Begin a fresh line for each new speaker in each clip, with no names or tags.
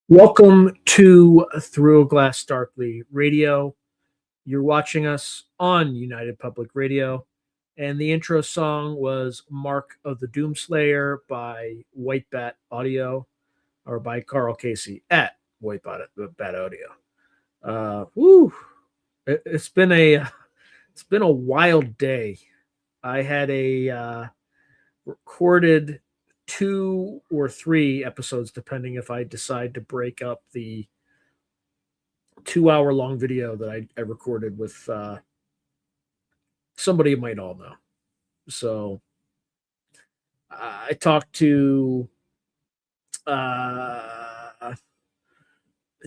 Welcome to Through a Glass Darkly Radio. You're watching us on United Public Radio, and the intro song was Mark of the Doomslayer by White Bat Audio, or by Karl Casey at White Bat Audio. Woo! It's been a wild day. I had a recorded 2 or 3 episodes, depending if I decide to break up the 2-hour long video that I recorded with somebody you might all know. So I talked to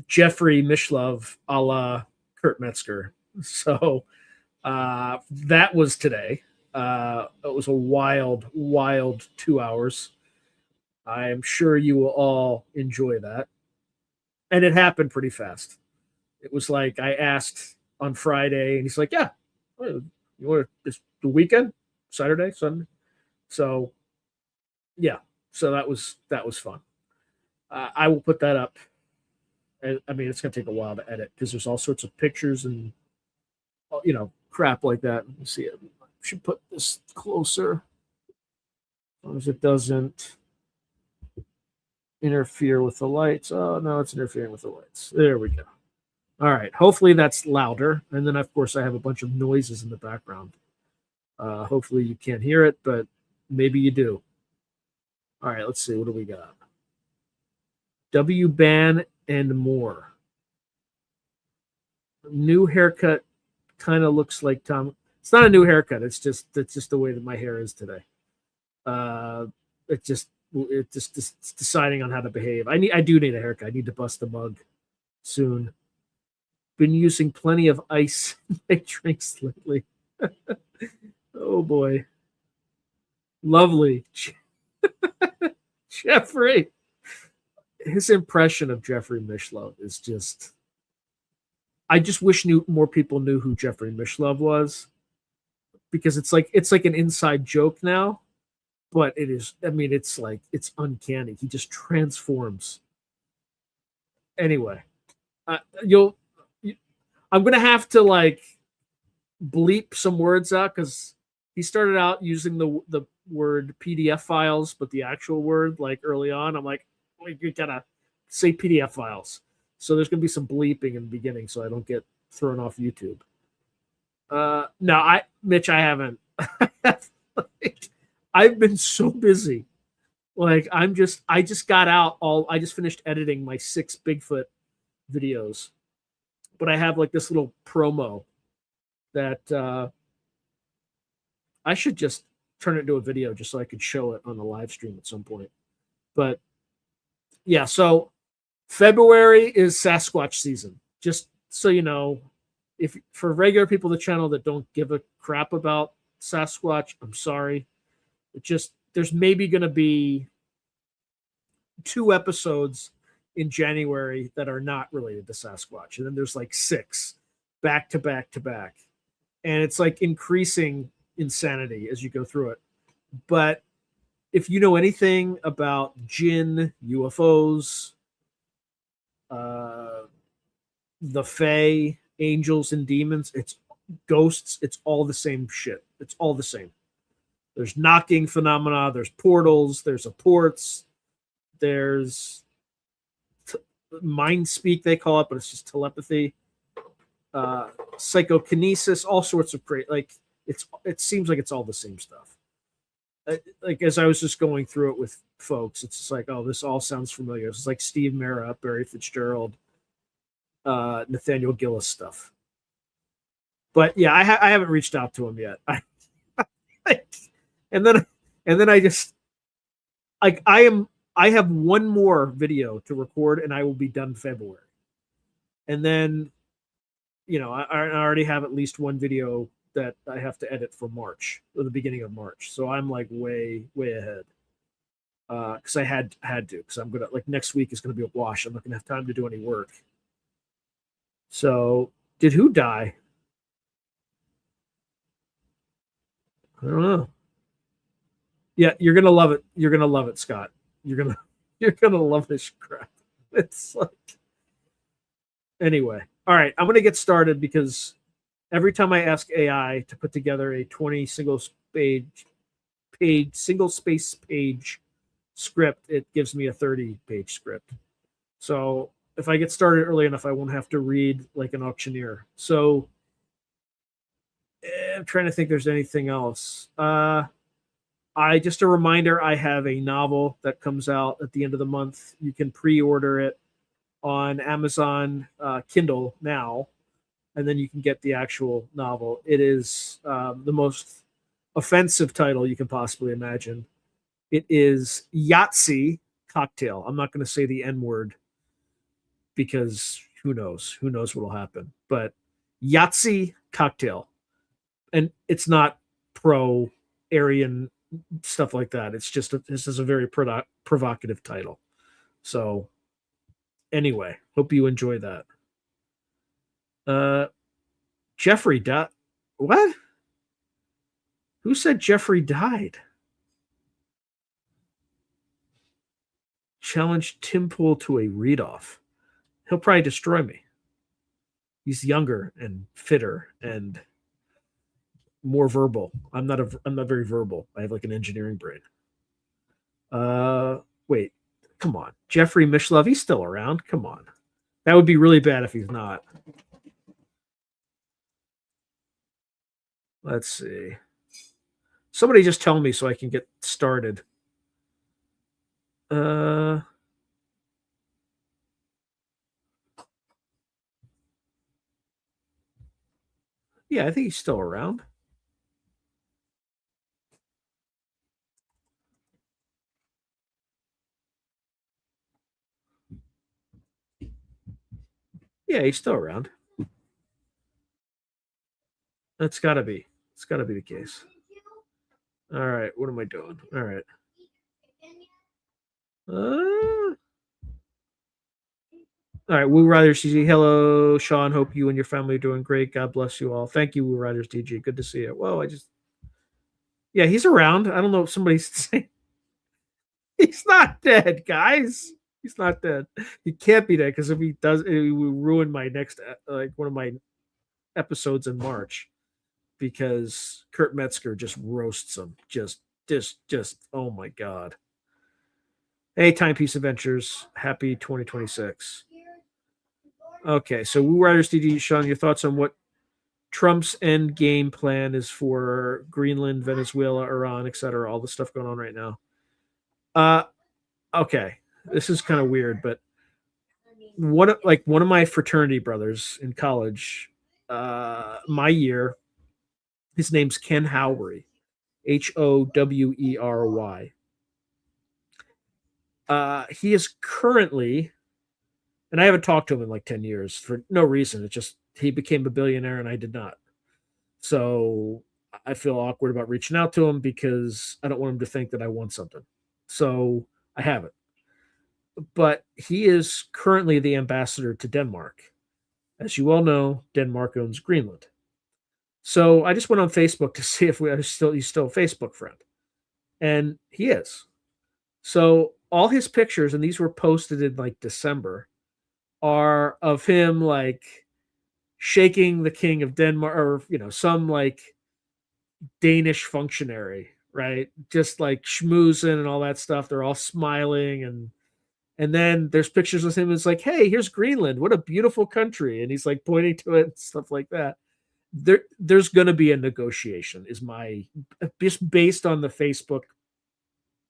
Jeffrey Mishlove a la Kurt Metzger. So that was today. It was a wild 2 hours. I'm sure you will all enjoy that. And it happened pretty fast. It was like I asked on Friday, and he's like, "Yeah, you want this the weekend, Saturday, Sunday?" So, yeah, so that was fun. I will put that up. I mean, it's gonna take a while to edit because there's all sorts of pictures and crap like that. Let me see it. I should put this closer, as long as it doesn't interfere with the lights. Oh no, it's interfering with the lights. There we go. All right. Hopefully that's louder. And then of course I have a bunch of noises in the background. Hopefully you can't hear it, but maybe you do. All right, let's see. What do we got? W Ban and more. New haircut kind of looks like Tom. It's not a new haircut. It's just the way that my hair is today. It's deciding on how to behave. I do need a haircut. I need to bust a mug soon. Been using plenty of ice in my drinks lately. Oh boy. Lovely. Jeffrey. His impression of Jeffrey Mishlove is just, I just wish more people knew who Jeffrey Mishlove was, because it's like an inside joke now. But it is, I mean, it's uncanny. He just transforms. Anyway, I'm going to have to bleep some words out, because he started out using the word PDF files, but the actual word, early on, I'm like, well, you gotta say PDF files. So there's going to be some bleeping in the beginning so I don't get thrown off YouTube. No, Mitch, I haven't. I've been so busy. I just got out I just finished editing my 6 Bigfoot videos. But I have this little promo that I should just turn it into a video just so I could show it on the live stream at some point. But yeah, so February is Sasquatch season. Just so you know, if for regular people of the channel that don't give a crap about Sasquatch, I'm sorry. There's maybe going to be 2 episodes in January that are not related to Sasquatch, and then there's 6 back to back to back, and it's increasing insanity as you go through it. But if you know anything about jinn, UFOs, the Fae, angels and demons, it's ghosts, it's all the same shit. It's all the same. There's knocking phenomena, there's portals, there's apports, there's mind speak, they call it, but it's just telepathy, psychokinesis, all sorts of great, it seems like it's all the same stuff. As I was just going through it with folks, it's just oh, this all sounds familiar. It's like Steve Mera, Barry Fitzgerald, Nathaniel Gillis stuff. But yeah, I haven't reached out to him yet. And then I just I have one more video to record, and I will be done February. And then, I already have at least one video that I have to edit for March, or the beginning of March. So I'm way ahead. Because I had to, because I'm gonna next week is gonna be a wash. I'm not gonna have time to do any work. So did who die? I don't know. Yeah, you're gonna love it. You're gonna love it, Scott. You're gonna love this crap. It's like, anyway. All right, I'm gonna get started because every time I ask AI to put together a 20 single space page script, it gives me a 30-page script. So if I get started early enough, I won't have to read like an auctioneer. So I'm trying to think if there's anything else. I just a reminder, I have a novel that comes out at the end of the month. You can pre-order it on Amazon Kindle now, and then you can get the actual novel. It is the most offensive title you can possibly imagine. It is Yahtzee Cocktail. I'm not going to say the N word because who knows? Who knows what will happen? But Yahtzee Cocktail. And it's not pro Aryan stuff like that. It's just this is a very provocative title. So anyway, hope you enjoy that. Jeffrey died. What? Who said Jeffrey died? Challenge Tim Pool to a read-off. He'll probably destroy me. He's younger and fitter and more verbal. I'm not very verbal. I have like an engineering brain. Wait, come on. Jeffrey Mishlove, he's still around. Come on. That would be really bad if he's not. Let's see. Somebody just tell me so I can get started. Yeah, I think he's still around. Yeah, he's still around. That's gotta be. It's gotta be the case. All right, what am I doing? All right. All right, Woo Riders DG. Hello, Sean. Hope you and your family are doing great. God bless you all. Thank you, Woo Riders DG. Good to see you. Whoa, yeah, he's around. I don't know if somebody's saying he's not dead, guys. He's not dead. He can't be dead because if he does, it will ruin my next like one of my episodes in March because Kurt Metzger just roasts him. Just. Oh my god. Hey, Timepiece Adventures. Happy 2026. Okay, so Woo Riders DD, Sean, your thoughts on what Trump's end game plan is for Greenland, Venezuela, Iran, etc. All the stuff going on right now. Okay, this is kind of weird, but one of my fraternity brothers in college, my year, his name's Ken Howery, Howery. He is currently, and I haven't talked to him in like 10 years for no reason. It's just he became a billionaire and I did not. So I feel awkward about reaching out to him because I don't want him to think that I want something. So I haven't. But he is currently the ambassador to Denmark. As you all know, Denmark owns Greenland. So I just went on Facebook to see if he's still a Facebook friend. And he is. So all his pictures, and these were posted in like December, are of him like shaking the king of Denmark, or some like Danish functionary, right? Just like schmoozing and all that stuff. They're all smiling, and then there's pictures of him. It's like, hey, here's Greenland. What a beautiful country, and he's like pointing to it and stuff like that. There's going to be a negotiation, is my just based on the Facebook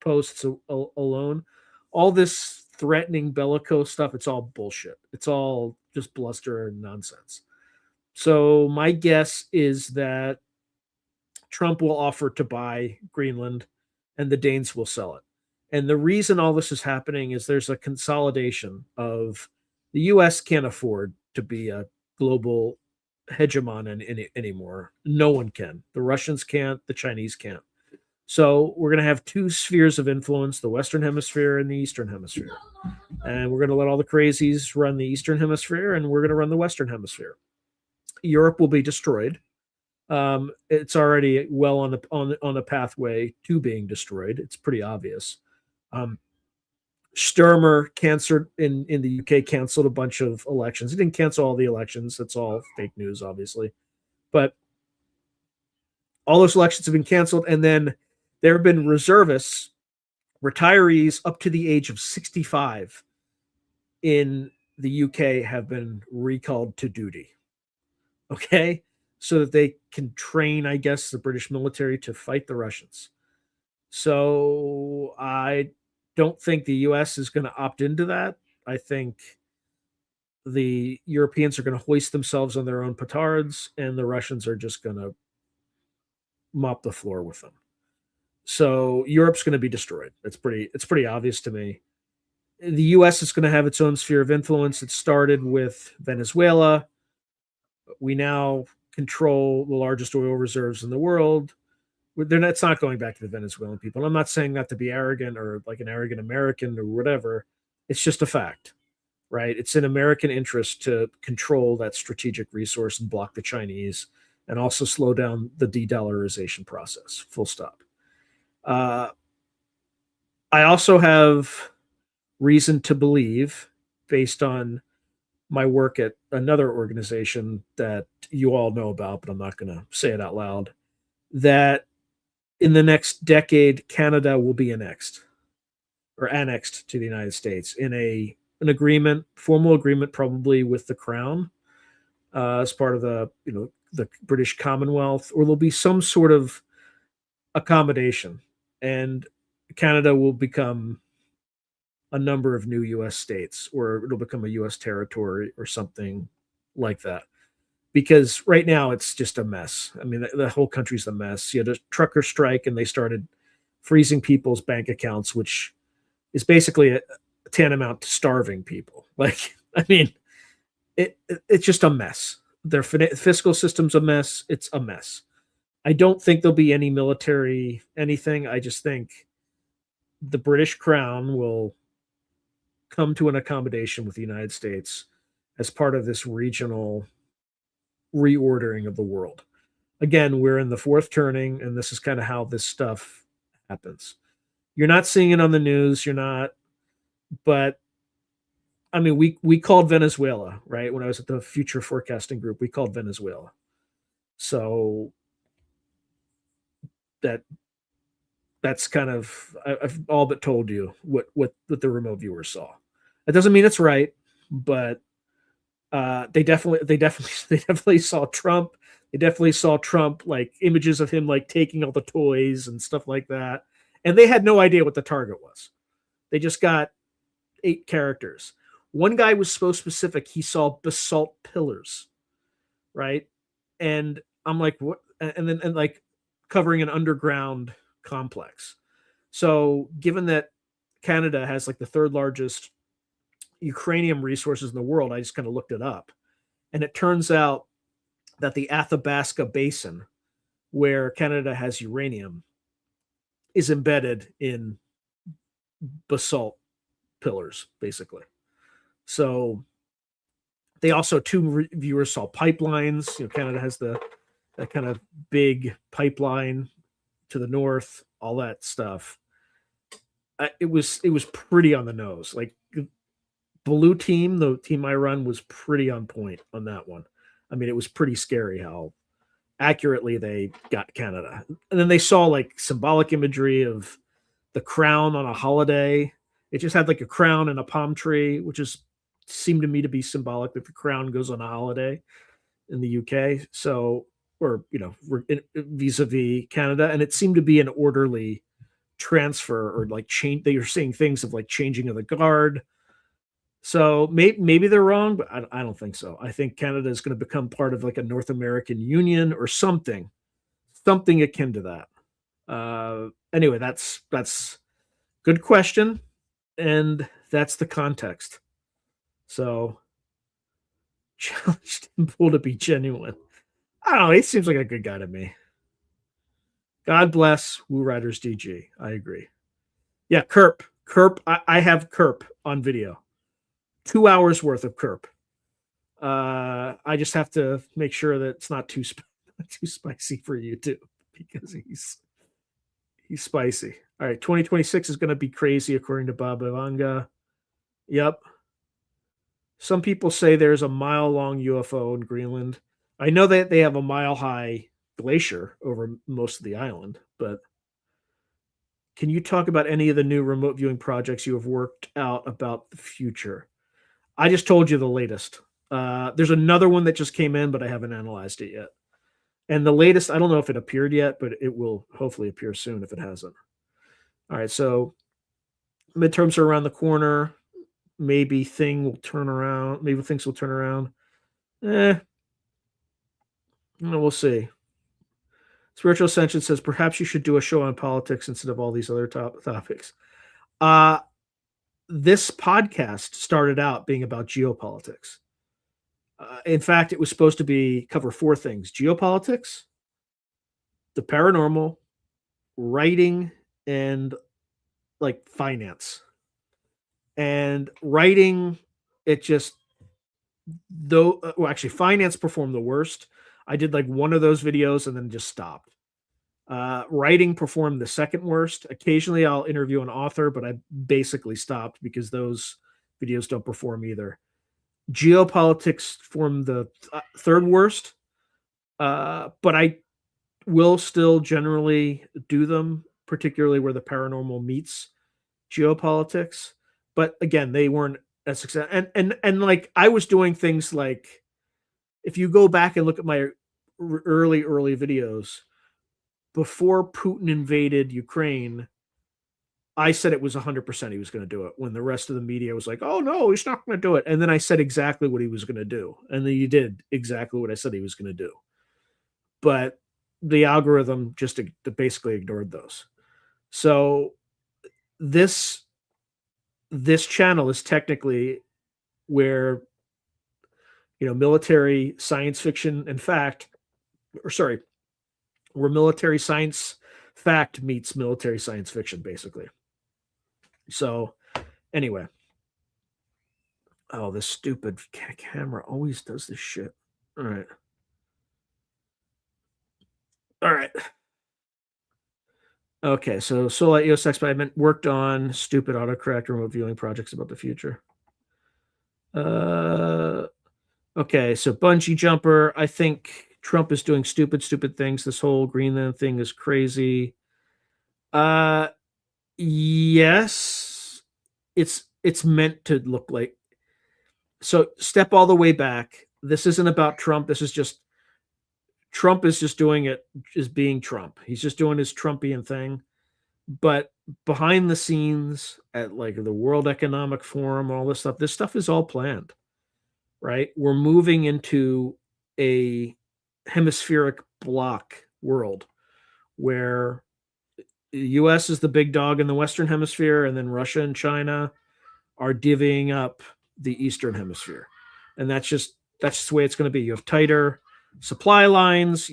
posts alone. All this threatening bellicose stuff, it's all bullshit. It's all just bluster and nonsense. So my guess is that Trump will offer to buy Greenland and the Danes will sell it. And the reason all this is happening is there's a consolidation of the US can't afford to be a global hegemon anymore. No one can. The Russians can't, the Chinese can't. So we're going to have two spheres of influence, the Western Hemisphere and the Eastern Hemisphere. And we're going to let all the crazies run the Eastern Hemisphere, and we're going to run the Western Hemisphere. Europe will be destroyed. It's already well on the pathway to being destroyed. It's pretty obvious. Sturmer canceled in the UK, canceled a bunch of elections. He didn't cancel all the elections. That's all fake news, obviously. But all those elections have been canceled. And then there have been reservists, retirees up to the age of 65 in the UK have been recalled to duty. Okay. So that they can train, I guess, the British military to fight the Russians. So I don't think the US is going to opt into that. I think the Europeans are going to hoist themselves on their own petards, and the Russians are just going to mop the floor with them. So Europe's going to be destroyed. It's pretty obvious to me. The US is going to have its own sphere of influence. It started with Venezuela. We now control the largest oil reserves in the world. It's not going back to the Venezuelan people. I'm not saying that to be arrogant or like an arrogant American or whatever. It's just a fact, right? It's in American interest to control that strategic resource and block the Chinese and also slow down the de-dollarization process. Full stop. I also have reason to believe, based on my work at another organization that you all know about, but I'm not going to say it out loud, that in the next decade, Canada will be annexed to the United States in an agreement, formal agreement, probably with the Crown as part of the British Commonwealth, or there'll be some sort of accommodation, and Canada will become a number of new U.S. states, or it'll become a U.S. territory or something like that. Because right now it's just a mess. I mean, the whole country's a mess. You had a trucker strike, and they started freezing people's bank accounts, which is basically a tantamount to starving people. Like, I mean, it's just a mess. Their fiscal system's a mess. It's a mess. I don't think there'll be any military anything. I just think the British Crown will come to an accommodation with the United States as part of this regional reordering of the world. Again, we're in the fourth turning, and this is kind of how this stuff happens. You're not seeing it on the news. You're not, but I mean, we called Venezuela, right? When I was at the Future Forecasting Group, we called Venezuela. So that's kind of, I've all but told you what the remote viewers saw. That doesn't mean it's right, but they definitely saw Trump. They definitely saw Trump, like images of him like taking all the toys and stuff like that, and they had no idea what the target was. They just got 8 characters. One guy was so specific; he saw basalt pillars, right? And I'm like, what? And like covering an underground complex. So, given that Canada has like the third largest Ukrainian resources in the world, I just kind of looked it up. And it turns out that the Athabasca Basin, where Canada has uranium, is embedded in basalt pillars, basically. So they also, 2 viewers saw pipelines. Canada has that kind of big pipeline to the north, all that stuff. It was pretty on the nose. Like, blue team, the team I run, was pretty on point on that one. I mean, it was pretty scary how accurately they got Canada. And then they saw like symbolic imagery of the crown on a holiday. It just had like a crown and a palm tree, which is seemed to me to be symbolic that the crown goes on a holiday in the UK. So, or vis-a-vis Canada, and it seemed to be an orderly transfer, or like change. They were saying things of like changing of the guard. So maybe they're wrong, but I don't think so. I think Canada is going to become part of like a North American Union or something akin to that. Anyway, that's good question, and that's the context. So, challenged Bull to be genuine. I don't know. He seems like a good guy to me. God bless Woo Riders DG. I agree. Yeah, Kerp. I have Kerp on video. 2 hours worth of Kerp. I just have to make sure that it's not too spicy for you too, because he's spicy. All right, 2026 is going to be crazy, according to Bob Ivanga. Yep. Some people say there's a mile-long UFO in Greenland. I know that they have a mile-high glacier over most of the island, but can you talk about any of the new remote viewing projects you have worked out about the future? I just told you the latest. There's another one that just came in, but I haven't analyzed it yet. And the latest, I don't know if it appeared yet, but it will hopefully appear soon if it hasn't. All right, so midterms are around the corner. Maybe thing will turn around. Maybe things will turn around. We'll see. Spiritual Ascension says perhaps you should do a show on politics instead of all these other topics. This podcast started out being about geopolitics. In fact, it was supposed to cover 4 things: geopolitics, the paranormal, writing, and like finance. And writing, it just actually finance performed the worst. I did like one of those videos and then just stopped. Writing performed the second worst. Occasionally I'll interview an author, but I basically stopped because those videos don't perform either. Geopolitics formed the third worst, but I will still generally do them, particularly where the paranormal meets geopolitics. But again, they weren't a success. And like I was doing things like, if you go back and look at my early videos, before Putin invaded Ukraine, I said it was 100% he was going to do it, when the rest of the media was like, oh no, he's not going to do it. And then I said exactly what he was going to do. And then he did exactly what I said he was going to do. But the algorithm just basically ignored those. So this channel is technically where, military science fiction and fact, where military science fact meets military science fiction, basically. So anyway, this stupid camera always does this shit. All right. Okay, so Solar EOS Experiment worked on stupid autocorrect remote viewing projects about the future. Okay, so bungee jumper. I think Trump is doing stupid things. This whole Greenland thing is crazy. Yes, it's meant to look like. So step all the way back. This isn't about Trump. This is just Trump is just doing it as being Trump. He's just doing his Trumpian thing. But behind the scenes at like the World Economic Forum, all this stuff is all planned, right? We're moving into a hemispheric block world where the US is the big dog in the Western Hemisphere, and then Russia and China are divvying up the Eastern Hemisphere. And that's just the way it's going to be. You have tighter supply lines.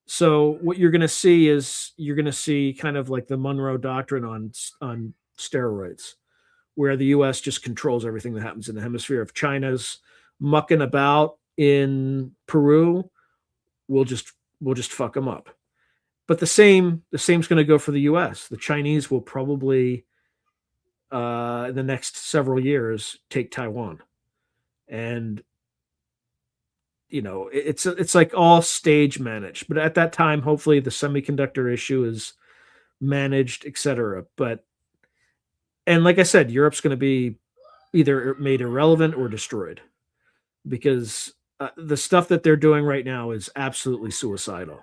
So what you're going to see is kind of like the Monroe Doctrine on steroids, where the U.S. just controls everything that happens in the hemisphere. If China's mucking about in Peru, we'll just fuck them up. But the same's going to go for the U.S. The Chinese will probably in the next several years take Taiwan, and it's like all stage managed. But at that time, hopefully the semiconductor issue is managed, etc. And like I said, Europe's going to be either made irrelevant or destroyed, because the stuff that they're doing right now is absolutely suicidal,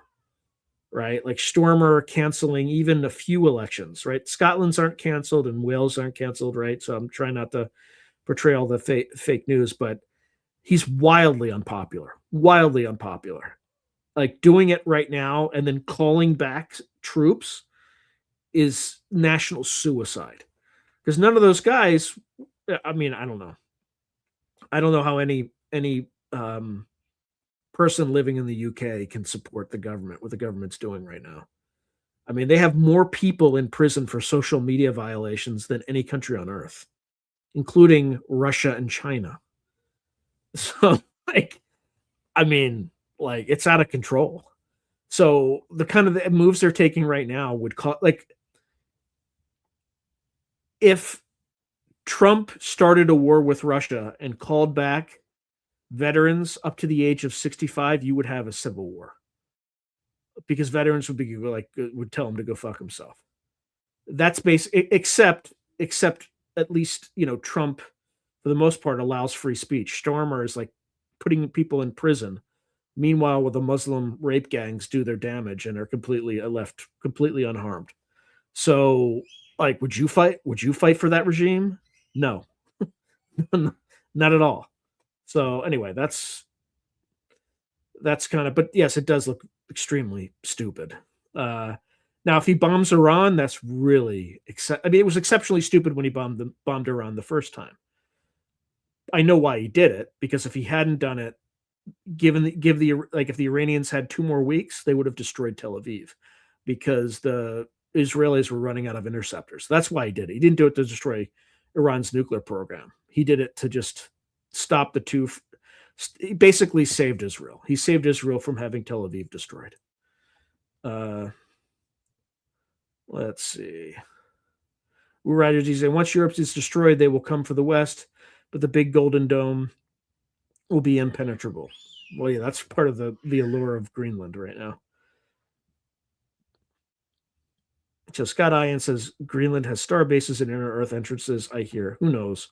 right? Like Stormer canceling even a few elections, right? Scotland's aren't canceled and Wales aren't canceled, right? So I'm trying not to portray all the fake news, but he's wildly unpopular. Like doing it right now and then calling back troops is national suicide, because none of those guys, I mean, I don't know how any person living in the UK can support the government, what the government's doing right now. I mean, they have more people in prison for social media violations than any country on earth, including Russia and China. So it's out of control. So the kind of the moves they're taking right now would cause, like, if Trump started a war with Russia and called back veterans up to the age of 65, you would have a civil war because veterans would be like would tell him to go fuck himself. That's except at least Trump for the most part allows free speech. Stormer is like putting people in prison. Meanwhile, the Muslim rape gangs do their damage and are completely left completely unharmed. So, like, would you fight? Would you fight for that regime? No, not at all. So anyway, that's kind of. But yes, it does look extremely stupid. Now, if he bombs Iran, that's really. I mean, it was exceptionally stupid when he bombed Iran the first time. I know why he did it, because if he hadn't done it, if the Iranians had 2 more weeks, they would have destroyed Tel Aviv, because the Israelis were running out of interceptors. That's why he did it. He didn't do it to destroy Iran's nuclear program. He did it to just stop the two. He basically saved Israel. He saved Israel from having Tel Aviv destroyed. Let's see. Riders, he said, once Europe is destroyed, they will come for the West, but the big golden dome will be impenetrable. Well, yeah, that's part of the allure of Greenland right now. So Scott Ian says Greenland has star bases and inner Earth entrances. I hear. Who knows?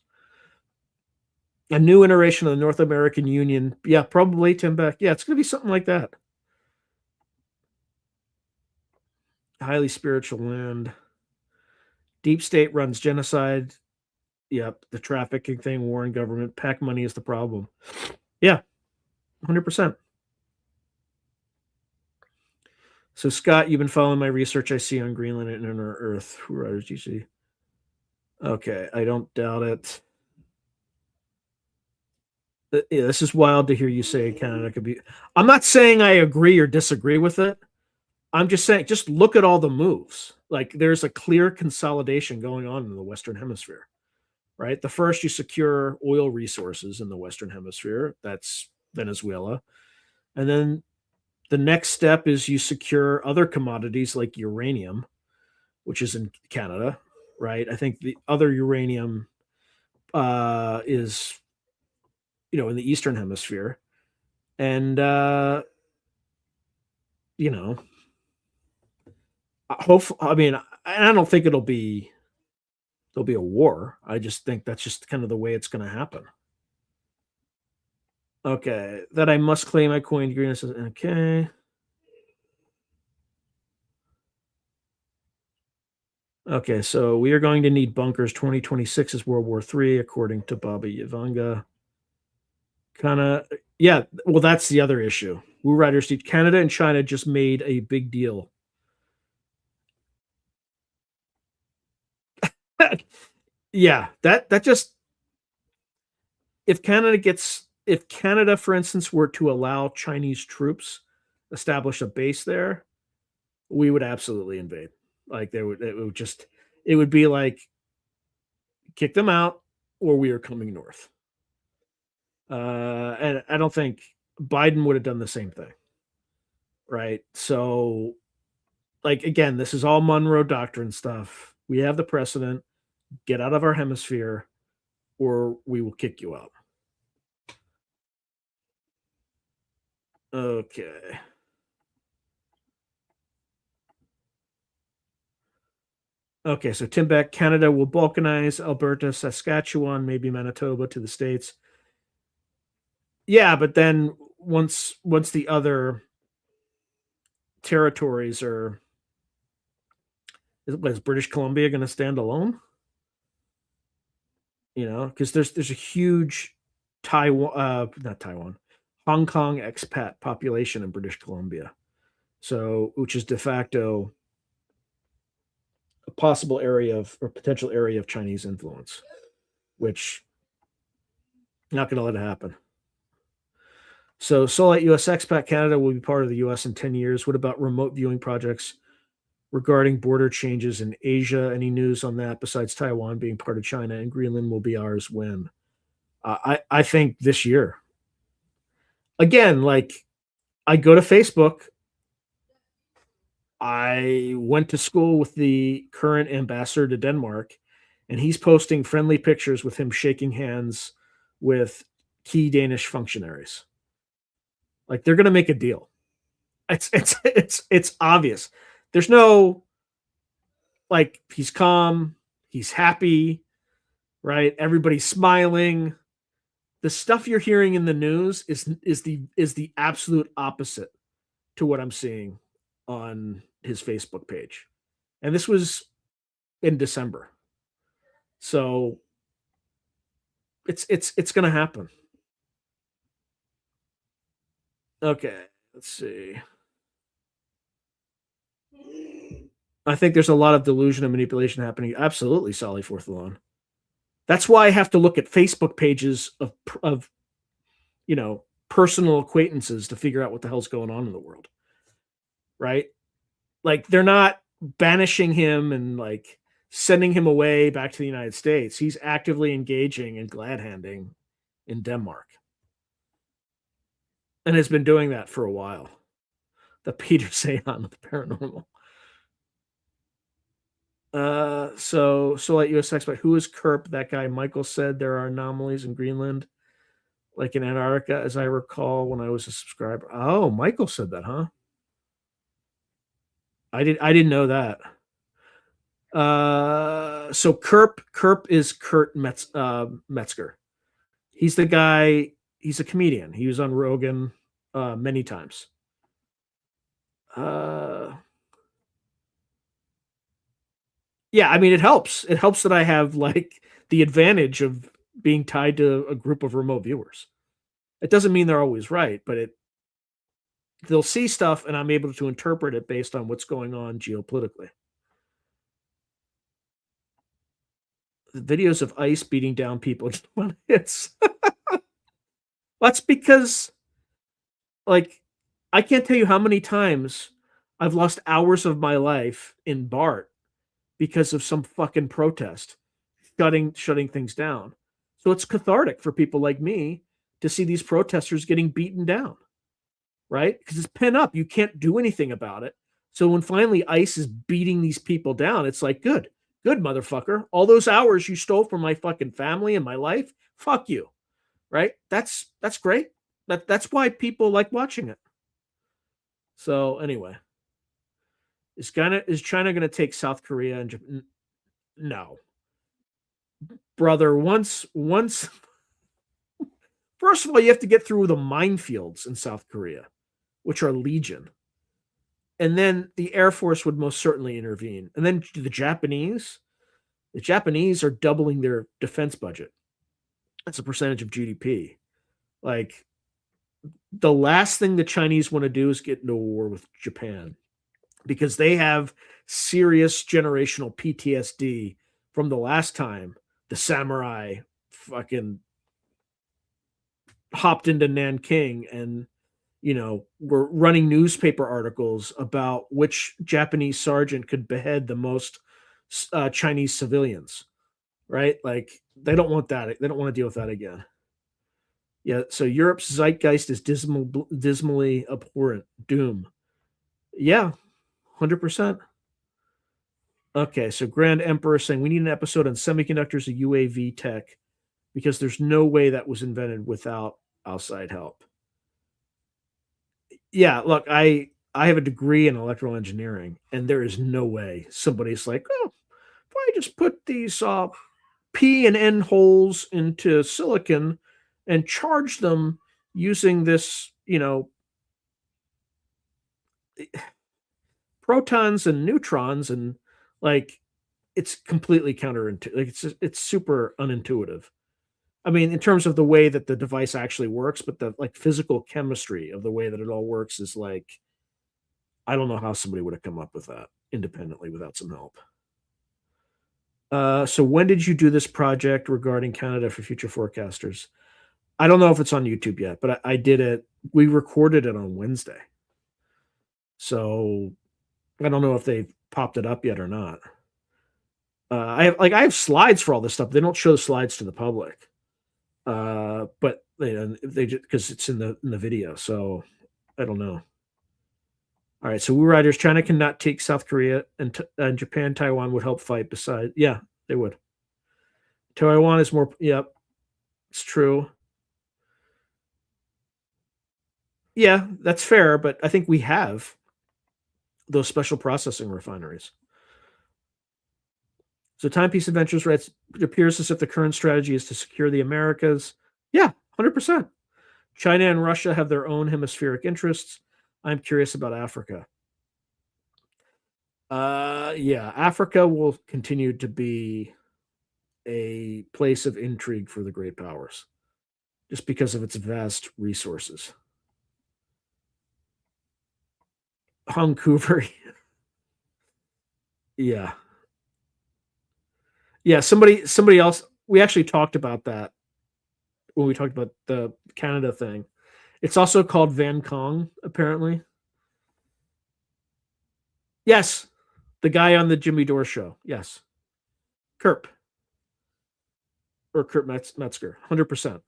A new iteration of the North American Union. Yeah, probably, Tim Beck. Yeah, it's going to be something like that. Highly spiritual land. Deep state runs genocide. Yep, the trafficking thing, war and government. PAC money is the problem. Yeah, 100%. So, Scott, you've been following my research I see on Greenland and inner Earth. Who writers do you see? Okay, I don't doubt it. Yeah, this is wild to hear you say Canada could be. I'm not saying I agree or disagree with it. I'm just saying, just look at all the moves. Like, there's a clear consolidation going on in the Western Hemisphere, right? The first, you secure oil resources in the Western Hemisphere. That's Venezuela. And then the next step is you secure other commodities like uranium, which is in Canada, right? I think the other uranium is, in the Eastern Hemisphere. And, I mean, I don't think there'll be a war. I just think that's just kind of the way it's going to happen. Okay, that I must claim I coined Greenland. Okay. Okay, so we are going to need bunkers. 2026 is World War III, according to Baba Yavanga. Yeah, well, that's the other issue. Wu Riders, Canada and China just made a big deal. Yeah, that just, if Canada, for instance, were to allow Chinese troops establish a base there, we would absolutely invade. Like, it would be like, kick them out or we are coming north. And I don't think Biden would have done the same thing. Right. So, like, again, this is all Monroe Doctrine stuff. We have the precedent. Get out of our hemisphere or we will kick you out. Okay. Okay, so Tim Beck, Canada will balkanize Alberta, Saskatchewan, maybe Manitoba to the States. Yeah, but then once the other territories are, is British Columbia going to stand alone? Because there's a huge Hong Kong expat population in British Columbia, so which is de facto a possible area or potential area of Chinese influence, which not going to let it happen. So Solite US expat Canada will be part of the US in 10 years. What about remote viewing projects regarding border changes in Asia? Any news on that besides Taiwan being part of China, and Greenland will be ours when? I think this year. Again, like, I go to Facebook. I went to school with the current ambassador to Denmark, and he's posting friendly pictures with him shaking hands with key Danish functionaries. Like they're going to make a deal. It's obvious. There's no like he's calm, he's happy, right? Everybody's smiling. The stuff you're hearing in the news is the absolute opposite to what I'm seeing on his Facebook page. And this was in December. So it's going to happen. Okay, let's see. I think there's a lot of delusion and manipulation happening. Absolutely, Solly Fourth Lawn. That's why I have to look at Facebook pages of personal acquaintances to figure out what the hell's going on in the world. Right? Like they're not banishing him and like sending him away back to the United States. He's actively engaging and glad handing in Denmark. And has been doing that for a while. The Peter Sahan of the paranormal. So like US expert, who is Kerp? That guy Michael said there are anomalies in Greenland, like in Antarctica, as I recall when I was a subscriber. Oh, Michael said that, huh? I didn't know that. So Kerp is Kurt Metzger. He's the guy. He's a comedian. He was on Rogan many times. Yeah, I mean, it helps. It helps that I have like the advantage of being tied to a group of remote viewers. It doesn't mean they're always right, but they'll see stuff and I'm able to interpret it based on what's going on geopolitically. The videos of ICE beating down people when it's that's because like I can't tell you how many times I've lost hours of my life in BART because of some fucking protest shutting things down. So it's cathartic for people like me to see these protesters getting beaten down, right? Because it's pent up. You can't do anything about it. So when finally ICE is beating these people down, it's like, good, motherfucker. All those hours you stole from my fucking family and my life, fuck you, right? That's great. That's why people like watching it. So anyway, is China going to take South Korea and Japan? No, brother. Once, first of all, you have to get through the minefields in South Korea, which are legion, and then the Air Force would most certainly intervene. And then the Japanese are doubling their defense budget. That's a percentage of GDP. Like the last thing the Chinese want to do is get into a war with Japan because they have serious generational PTSD from the last time the samurai fucking hopped into Nanking and were running newspaper articles about which Japanese sergeant could behead the most Chinese civilians, right? Like they don't want that. They don't want to deal with that again. Yeah. So Europe's zeitgeist is dismally abhorrent. Doom. Yeah. 100%. Okay. So Grand Emperor saying we need an episode on semiconductors and UAV tech because there's no way that was invented without outside help. Yeah. Look, I have a degree in electrical engineering, and there is no way somebody's like, oh, if I just put these P and N holes into silicon and charge them using this, protons and neutrons, and like it's completely counterintuitive. Like it's super unintuitive. I mean, in terms of the way that the device actually works, but the like physical chemistry of the way that it all works is like, I don't know how somebody would have come up with that independently without some help. So when did you do this project regarding Canada for future forecasters? I don't know if it's on YouTube yet, but I did it. We recorded it on Wednesday. So I don't know if they've popped it up yet or not. I have slides for all this stuff. They don't show slides to the public. But they just because it's in the video. So I don't know. All right, so Woo Riders, China cannot take South Korea, and Japan, Taiwan would help fight beside. Yeah, they would. Taiwan is more. Yep, it's true. Yeah, that's fair, but I think we have those special processing refineries. So Timepiece Adventures writes, it appears as if the current strategy is to secure the Americas. Yeah, 100%. China and Russia have their own hemispheric interests. I'm curious about Africa. Yeah, Africa will continue to be a place of intrigue for the great powers just because of its vast resources. Vancouver. Yeah. Yeah, somebody else, we actually talked about that when we talked about the Canada thing. It's also called Van Kong, apparently. Yes, the guy on the Jimmy Dore show. Yes, Kurt or Kurt Metzger, 100%.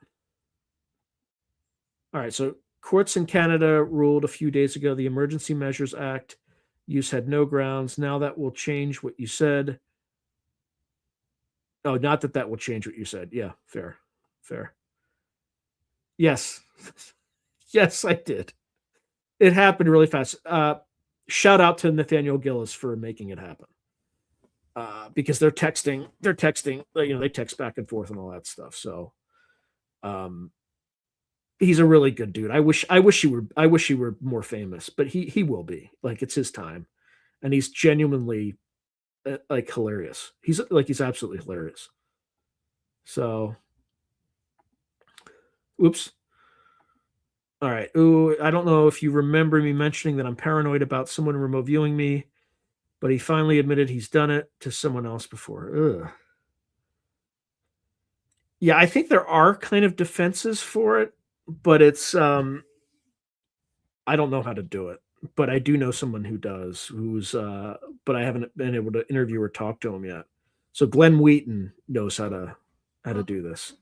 All right, so courts in Canada ruled a few days ago the Emergency Measures Act use had no grounds. Now that will change what you said. Oh, not that that will change what you said. Yeah, fair, fair. Yes, yes, I did. It happened really fast. Shout out to Nathaniel Gillis for making it happen. Because they're texting, they text back and forth and all that stuff. So, he's a really good dude. I wish he were more famous, but he will be. Like, it's his time, and he's genuinely like hilarious. He's absolutely hilarious. So, oops. All right. Ooh, I don't know if you remember me mentioning that I'm paranoid about someone remote viewing me, but he finally admitted he's done it to someone else before. Ugh. Yeah, I think there are kind of defenses for it, but it's I don't know how to do it. But I do know someone who does, but I haven't been able to interview or talk to him yet. So Glenn Wheaton knows how to do this.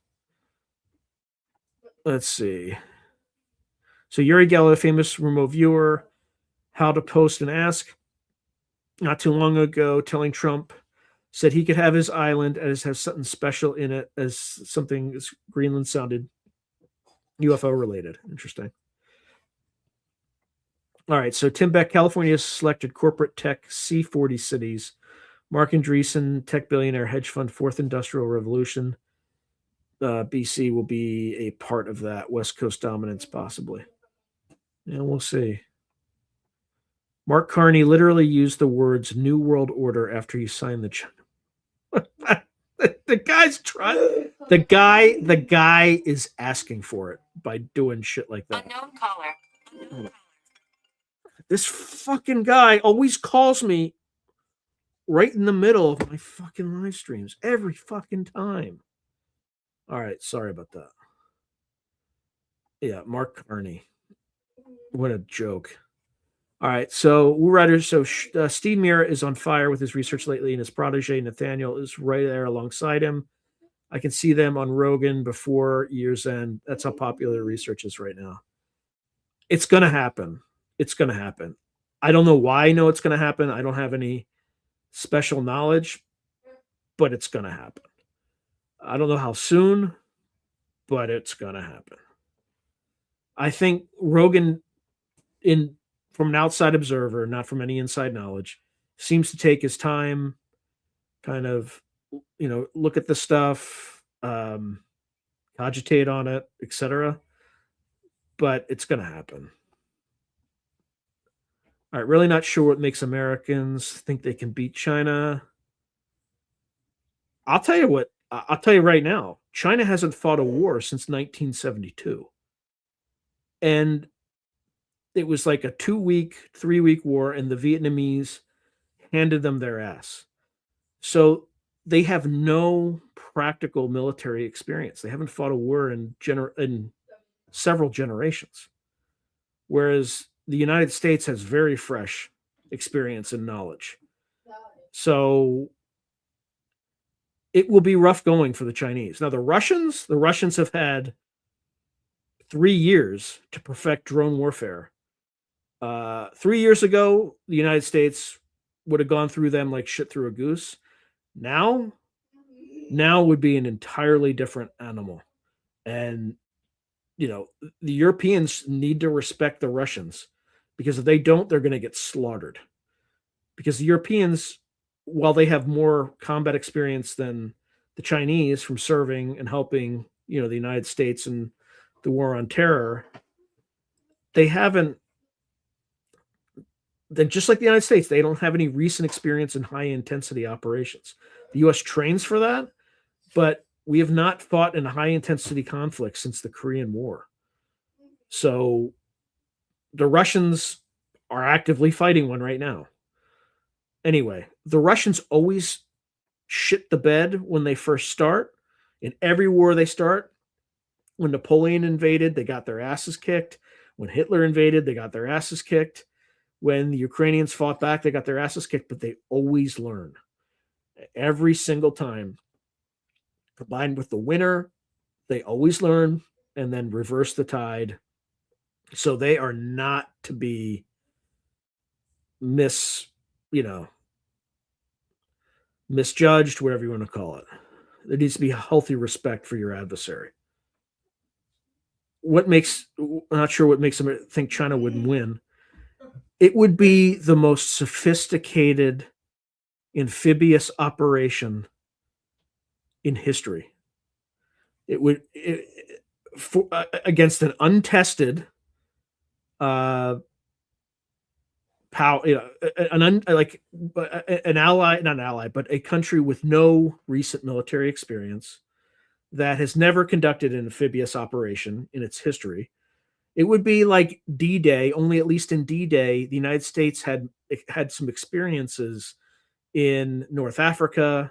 Let's see. So Uri Geller, famous remote viewer, how to post and ask. Not too long ago, telling Trump said he could have his island as has something special in it, as something as Greenland sounded UFO related. Interesting. All right, so Tim Beck, California selected corporate tech C40 cities. Mark Andreessen, tech billionaire hedge fund, fourth industrial revolution. BC will be a part of that. West Coast dominance, possibly. Yeah, we'll see. Mark Carney literally used the words "New World Order" after he signed the China. The guy's trying. The guy is asking for it by doing shit like that. Unknown caller. This fucking guy always calls me right in the middle of my fucking live streams every fucking time. All right, sorry about that. Yeah, Mark Carney. What a joke. All right, so Woo Rider. So Steve Mira is on fire with his research lately, and his protege Nathaniel is right there alongside him. I can see them on Rogan before year's end. That's how popular research is right now. It's going to happen. It's going to happen. I don't know why I know it's going to happen. I don't have any special knowledge, but it's going to happen. I don't know how soon, but it's going to happen. I think Rogan, from an outside observer, not from any inside knowledge, seems to take his time, kind of, look at the stuff, cogitate on it, etc. But it's going to happen. All right, really not sure what makes Americans think they can beat China. I'll tell you what. I'll tell you right now. China hasn't fought a war since 1972, and it was like a 2-week, 3-week war, and the Vietnamese handed them their ass. So they have no practical military experience. They haven't fought a war in several generations, whereas the United States has very fresh experience and knowledge. So it will be rough going for the Chinese. Now the Russians have had 3 years to perfect drone warfare. 3 years ago, the United States would have gone through them like shit through a goose. Now, Now would be an entirely different animal. And, the Europeans need to respect the Russians, because if they don't, they're going to get slaughtered. Because the Europeans, while they have more combat experience than the Chinese from serving and helping, the United States in the war on terror, they haven't, then just like the United States, they don't have any recent experience in high intensity operations. The US trains for that, but we have not fought in a high intensity conflict since the Korean War. So the Russians are actively fighting one right now. Anyway, the Russians always shit the bed when they first start. In every war they start, when Napoleon invaded, they got their asses kicked. When Hitler invaded, they got their asses kicked. When the Ukrainians fought back, they got their asses kicked, but they always learn. Every single time. Combined with the winner, they always learn and then reverse the tide. So they are not to be misjudged, whatever you want to call it. There needs to be a healthy respect for your adversary. I'm not sure what makes them think China would win. It would be the most sophisticated amphibious operation in history. It would, against an untested power, an ally, not an ally, but a country with no recent military experience that has never conducted an amphibious operation in its history. It would be like D-Day, only at least in D-Day, the United States had some experiences in North Africa,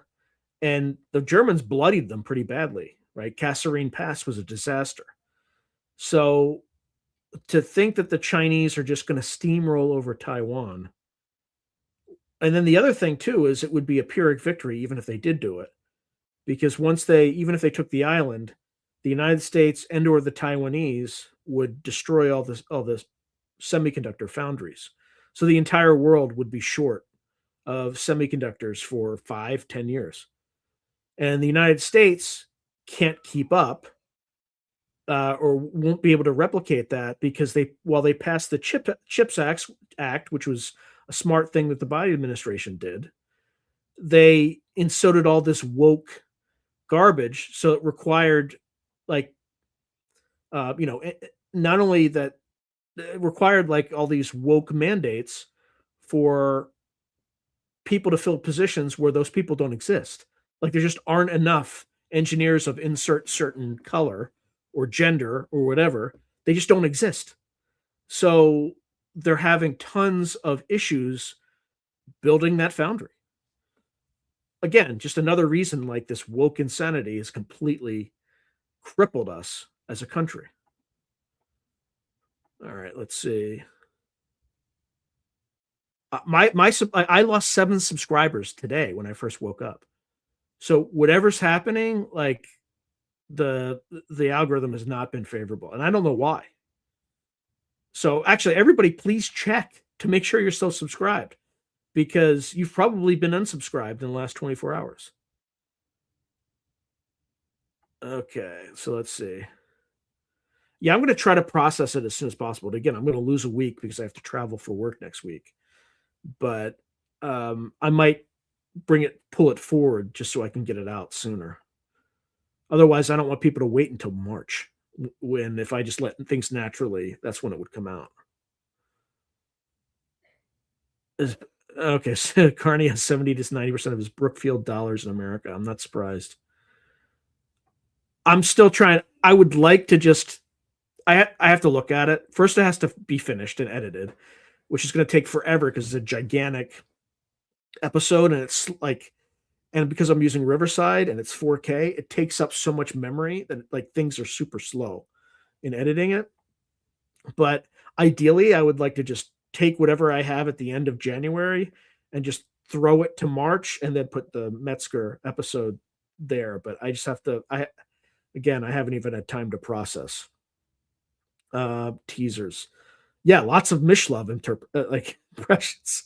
and the Germans bloodied them pretty badly, right? Kasserine Pass was a disaster. So to think that the Chinese are just going to steamroll over Taiwan. And then the other thing too is it would be a Pyrrhic victory even if they did do it, because even if they took the island, the United States and or the Taiwanese would destroy all the semiconductor foundries. So the entire world would be short of semiconductors for 5-10 years. And the United States can't keep up or won't be able to replicate that, because while they passed the CHIPS Act, which was a smart thing that the Biden administration did, they inserted all this woke garbage. So it required not only that, it required like all these woke mandates for people to fill positions where those people don't exist. Like there just aren't enough engineers of insert certain color or gender or whatever. They just don't exist. So they're having tons of issues building that foundry. Again, just another reason like this woke insanity has completely crippled us as a country. All right, let's see. I lost 7 subscribers today when I first woke up. So whatever's happening, like the algorithm has not been favorable, and I don't know why. So actually, everybody, please check to make sure you're still subscribed, because you've probably been unsubscribed in the last 24 hours. Okay, so let's see. Yeah, I'm going to try to process it as soon as possible. Again, I'm going to lose a week because I have to travel for work next week. But I might pull it forward just so I can get it out sooner. Otherwise, I don't want people to wait until March, when if I just let things naturally, that's when it would come out. Okay, so Carney has 70 to 90% of his Brookfield dollars in America. I'm not surprised. I'm still trying. I would like to just, I have to look at it. First, it has to be finished and edited, which is going to take forever because it's a gigantic episode, and it's like, and because I'm using Riverside and it's 4K, it takes up so much memory that like things are super slow in editing it. But ideally, I would like to just take whatever I have at the end of January and just throw it to March and then put the Metzger episode there. But I just have to, I haven't even had time to process. Teasers. Yeah, lots of Mishlove impressions.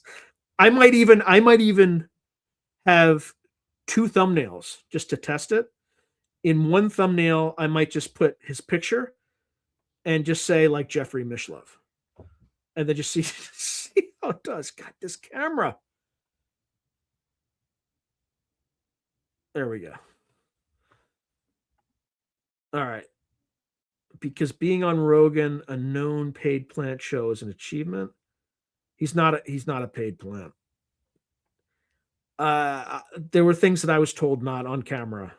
I might even have 2 thumbnails just to test it. In one thumbnail, I might just put his picture and just say like Jeffrey Mishlove, and then just see how it does. God, this camera. There we go. All right. Because being on Rogan, a known paid plant show, is an achievement. He's not a paid plant. There were things that I was told not on camera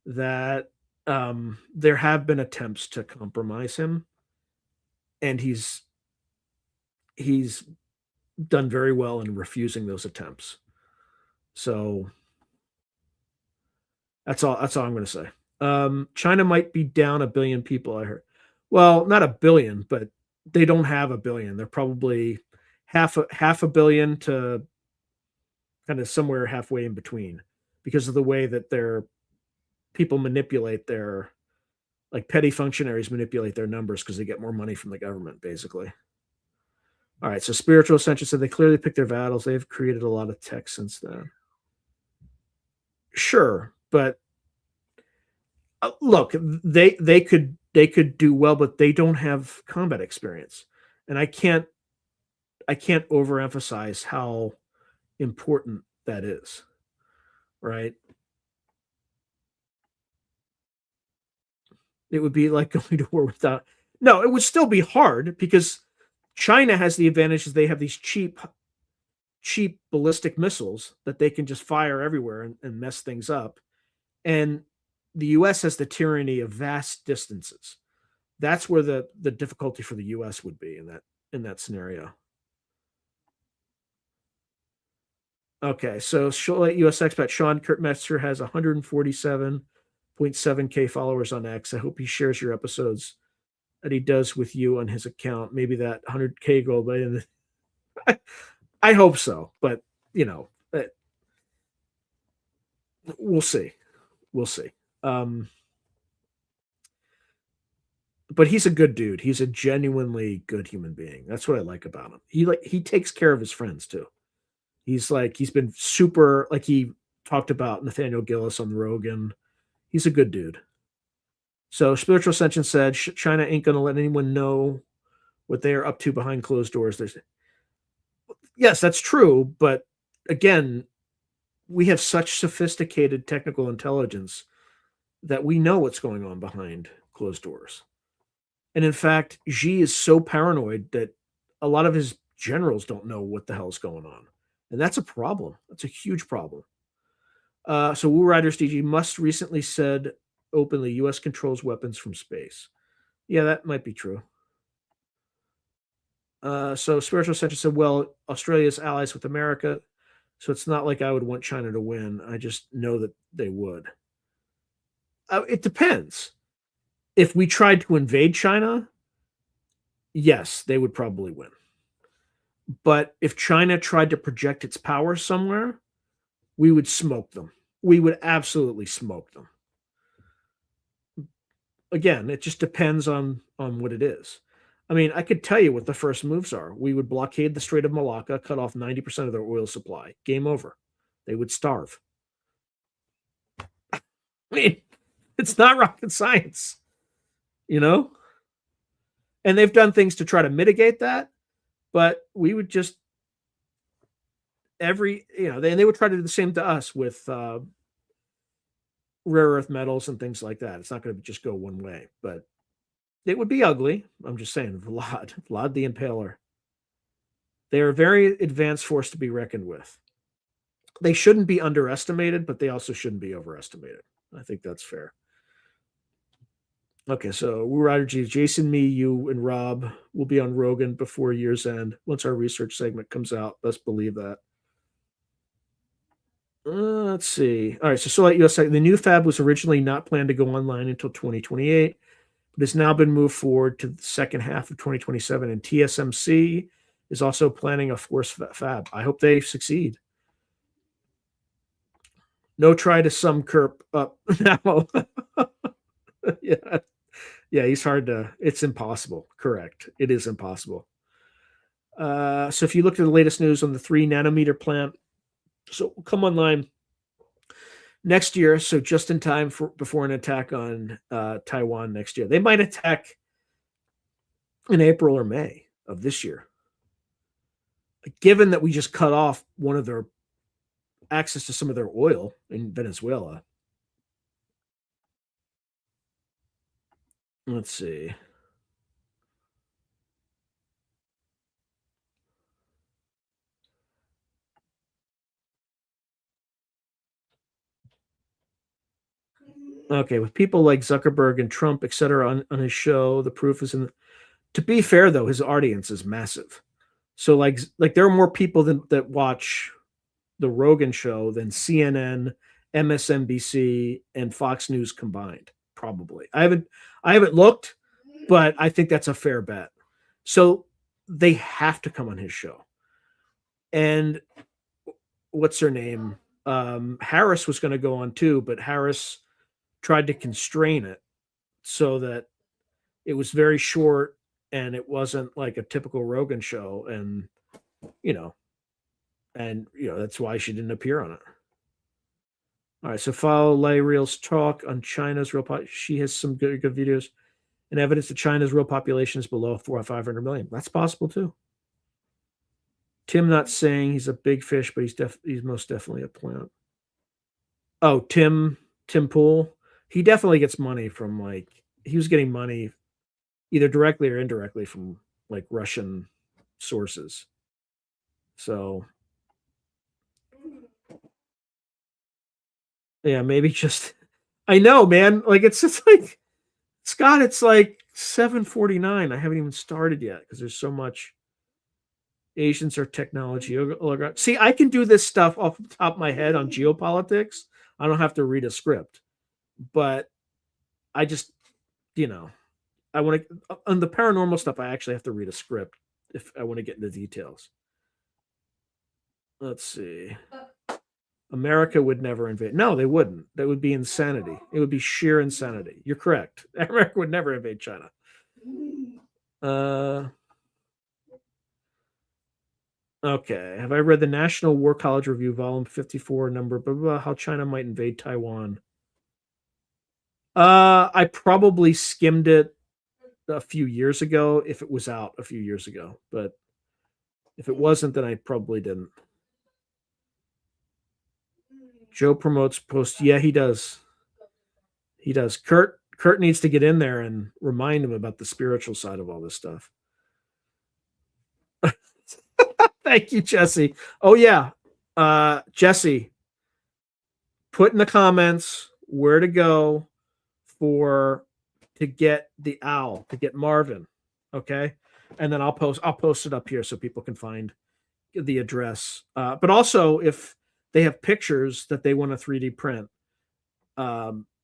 that there have been attempts to compromise him, and he's done very well in refusing those attempts. So that's all I'm going to say. China might be down 1 billion people, I heard. Well, not 1 billion, but they don't have 1 billion. They're probably half a billion to kind of somewhere halfway in between, because of the way that their people manipulate their, like, petty functionaries manipulate their numbers because they get more money from the government, basically. All right, so Spiritual Ascension said they clearly picked their battles. They've created a lot of tech since then. Sure, but look, they could do well, but they don't have combat experience, and I can't overemphasize how important that is, right? It would be like going to war without. No, it would still be hard because China has the advantage is they have these cheap ballistic missiles that they can just fire everywhere and mess things up, and the U.S. has the tyranny of vast distances. That's where the difficulty for the U.S. would be in that scenario. Okay, so U.S. expat Sean Kurtmetzer has 147.7K followers on X. I hope he shares your episodes that he does with you on his account. Maybe that 100K goal, but I hope so. But we'll see. We'll see. But he's a good dude. He's a genuinely good human being. That's what I like about him. He takes care of his friends too. He's been super, like he talked about Nathaniel Gillis on Rogan. He's a good dude. So Spiritual Ascension said China ain't going to let anyone know what they are up to behind closed doors. Yes, that's true. But again, we have such sophisticated technical intelligence that we know what's going on behind closed doors. And in fact, Xi is so paranoid that a lot of his generals don't know what the hell's going on. And that's a problem. That's a huge problem. So Woo Riders DG Must recently said openly U.S. controls weapons from space. Yeah, that might be true. So Spiritual Ascension said, well, Australia is allies with America, so it's not like I would want China to win. I just know that they would. It depends. If we tried to invade China, yes, they would probably win. But if China tried to project its power somewhere, we would smoke them. We would absolutely smoke them. Again, it just depends on what it is. I mean, I could tell you what the first moves are. We would blockade the Strait of Malacca, cut off 90% of their oil supply. Game over. They would starve. I mean, it's not rocket science, And they've done things to try to mitigate that, but we would just they would try to do the same to us with rare earth metals and things like that. It's not going to just go one way, but it would be ugly. I'm just saying, Vlad the Impaler. They are a very advanced force to be reckoned with. They shouldn't be underestimated, but they also shouldn't be overestimated. I think that's fair. Okay, so Woo Rider G, Jason, me, you, and Rob will be on Rogan before year's end. Once our research segment comes out, best believe that. Let's see. All right, so Solar US, the new fab was originally not planned to go online until 2028, but has now been moved forward to the second half of 2027. And TSMC is also planning a fourth fab. I hope they succeed. No try to sum Kerp up now. Yeah, he's hard to. It's impossible. Correct. It is impossible. So if you look at the latest news on the 3 nanometer plant, so come online next year, so just in time before an attack on Taiwan next year. They might attack in April or May of this year. Given that we just cut off one of their access to some of their oil in Venezuela. Let's see. Okay, with people like Zuckerberg and Trump, et cetera, on his show, the proof is in. To be fair, though, his audience is massive. So, like there are more people that watch the Rogan show than CNN, MSNBC, and Fox News combined. Probably, I haven't looked, but I think that's a fair bet. So they have to come on his show. And what's her name? Harris was going to go on too, but Harris tried to constrain it so that it was very short and it wasn't like a typical Rogan show. And, that's why she didn't appear on it. All right. So follow Lay Real's talk on China's real she has some good videos and evidence that China's real population is below 400 or 500 million. That's possible too. Tim not saying he's a big fish, but he's most definitely a plant. Oh, Tim Pool. He definitely gets money from he was getting money either directly or indirectly from Russian sources. So yeah, maybe just I know, man. It's just Scott, it's 7:49. I haven't even started yet because there's so much. Asians are technology. See, I can do this stuff off the top of my head on geopolitics. I don't have to read a script, but I just, I want to, on the paranormal stuff, I actually have to read a script if I want to get into details. Let's see. America would never invade. No, they wouldn't. That would be insanity. It would be sheer insanity. You're correct. America would never invade China. Okay. Have I read the National War College Review, Volume 54, number blah, blah, blah, how China might invade Taiwan? I probably skimmed it a few years ago if it was out a few years ago, but if it wasn't, then I probably didn't. Joe promotes post. Yeah, he does. He does. Kurt needs to get in there and remind him about the spiritual side of all this stuff. Thank you, Jesse. Oh yeah. Jesse, put in the comments where to go to get the owl, to get Marvin. Okay. And then I'll post it up here so people can find the address. But also if they have pictures that they want to 3D print,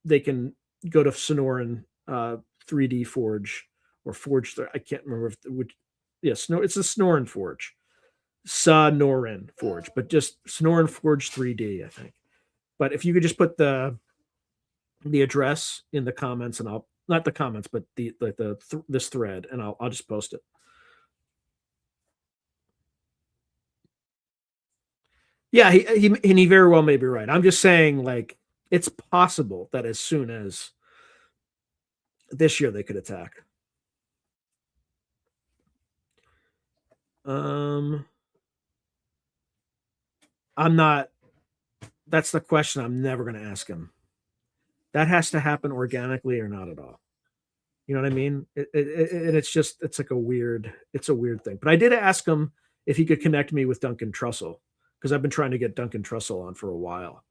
they can go to Sonoran 3D Forge or Forge. I can't remember if it would. Yes, no, it's a Sonoran Forge. Sonoran Forge, but just Sonoran Forge 3D, I think. But if you could just put the address in the comments, and I'll not the comments, but this thread, and I'll just post it. Yeah, he very well may be right. I'm just saying, it's possible that as soon as this year they could attack. I'm not. That's the question I'm never going to ask him. That has to happen organically or not at all. You know what I mean? It's a weird thing. But I did ask him if he could connect me with Duncan Trussell, because I've been trying to get Duncan Trussell on for a while.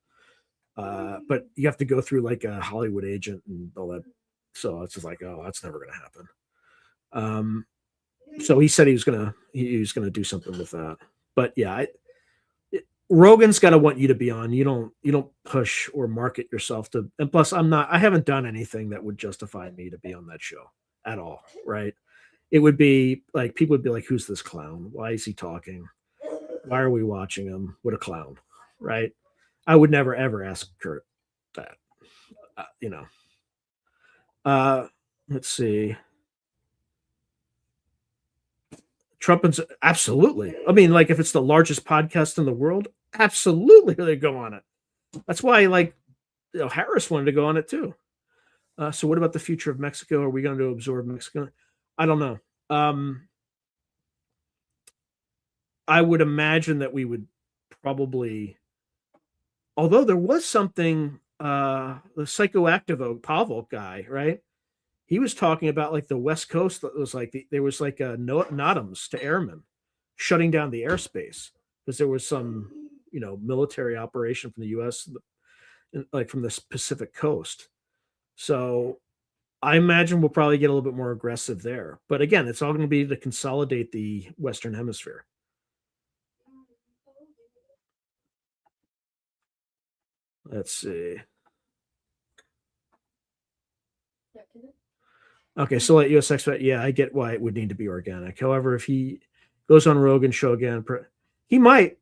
But you have to go through a Hollywood agent and all that. So it's just oh, that's never going to happen. So he said he was going to do something with that. But yeah, Rogan's got to want you to be on. You don't push or market yourself to. And plus, I haven't done anything that would justify me to be on that show at all. Right? It would be people would be like, "Who's this clown? Why is he talking? Why are we watching him? What a clown!" Right? I would never ever ask Kurt that. Let's see. Trumpets, absolutely. I mean, if it's the largest podcast in the world, absolutely they go on it. That's why, Harris wanted to go on it too. So what about the future of Mexico? Are we going to absorb Mexico? I don't know. I would imagine that we would probably, although there was something, the psychoactive Pavel guy, right? He was talking about like the West Coast that was like there was like a NOTAMs to airmen shutting down the airspace because there was some military operation from the U.S. like from the Pacific coast. So I imagine we'll probably get a little bit more aggressive there. But again, it's all going to be to consolidate the Western Hemisphere. Let's see. Okay, so let US expect. Yeah, I get why it would need to be organic. However, if he goes on Rogan's show again, he might,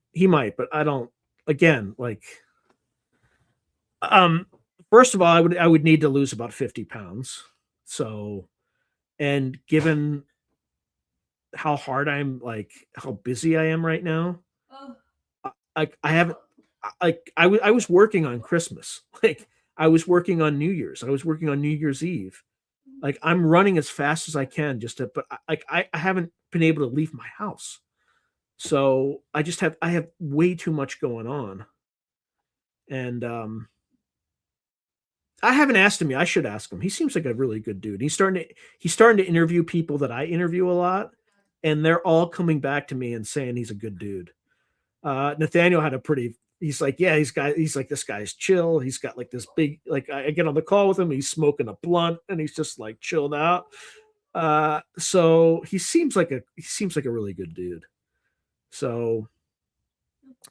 but I don't. Again, like, first of all, I would need to lose about 50 pounds. So, and given how hard I'm, like, how busy I am right now, I haven't. I was working on Christmas. Like, I was working on New Year's. I was working on New Year's Eve. Like, I'm running as fast as I can but I haven't been able to leave my house. So I have way too much going on. And I haven't asked him yet. I should ask him. He seems like a really good dude. He's starting to interview people that I interview a lot, and they're all coming back to me and saying he's a good dude. Nathaniel had a pretty. He's like, yeah, he's like, this guy's chill. He's got like this big, like, I get on the call with him. He's smoking a blunt and he's just like chilled out. So he seems like a really good dude. So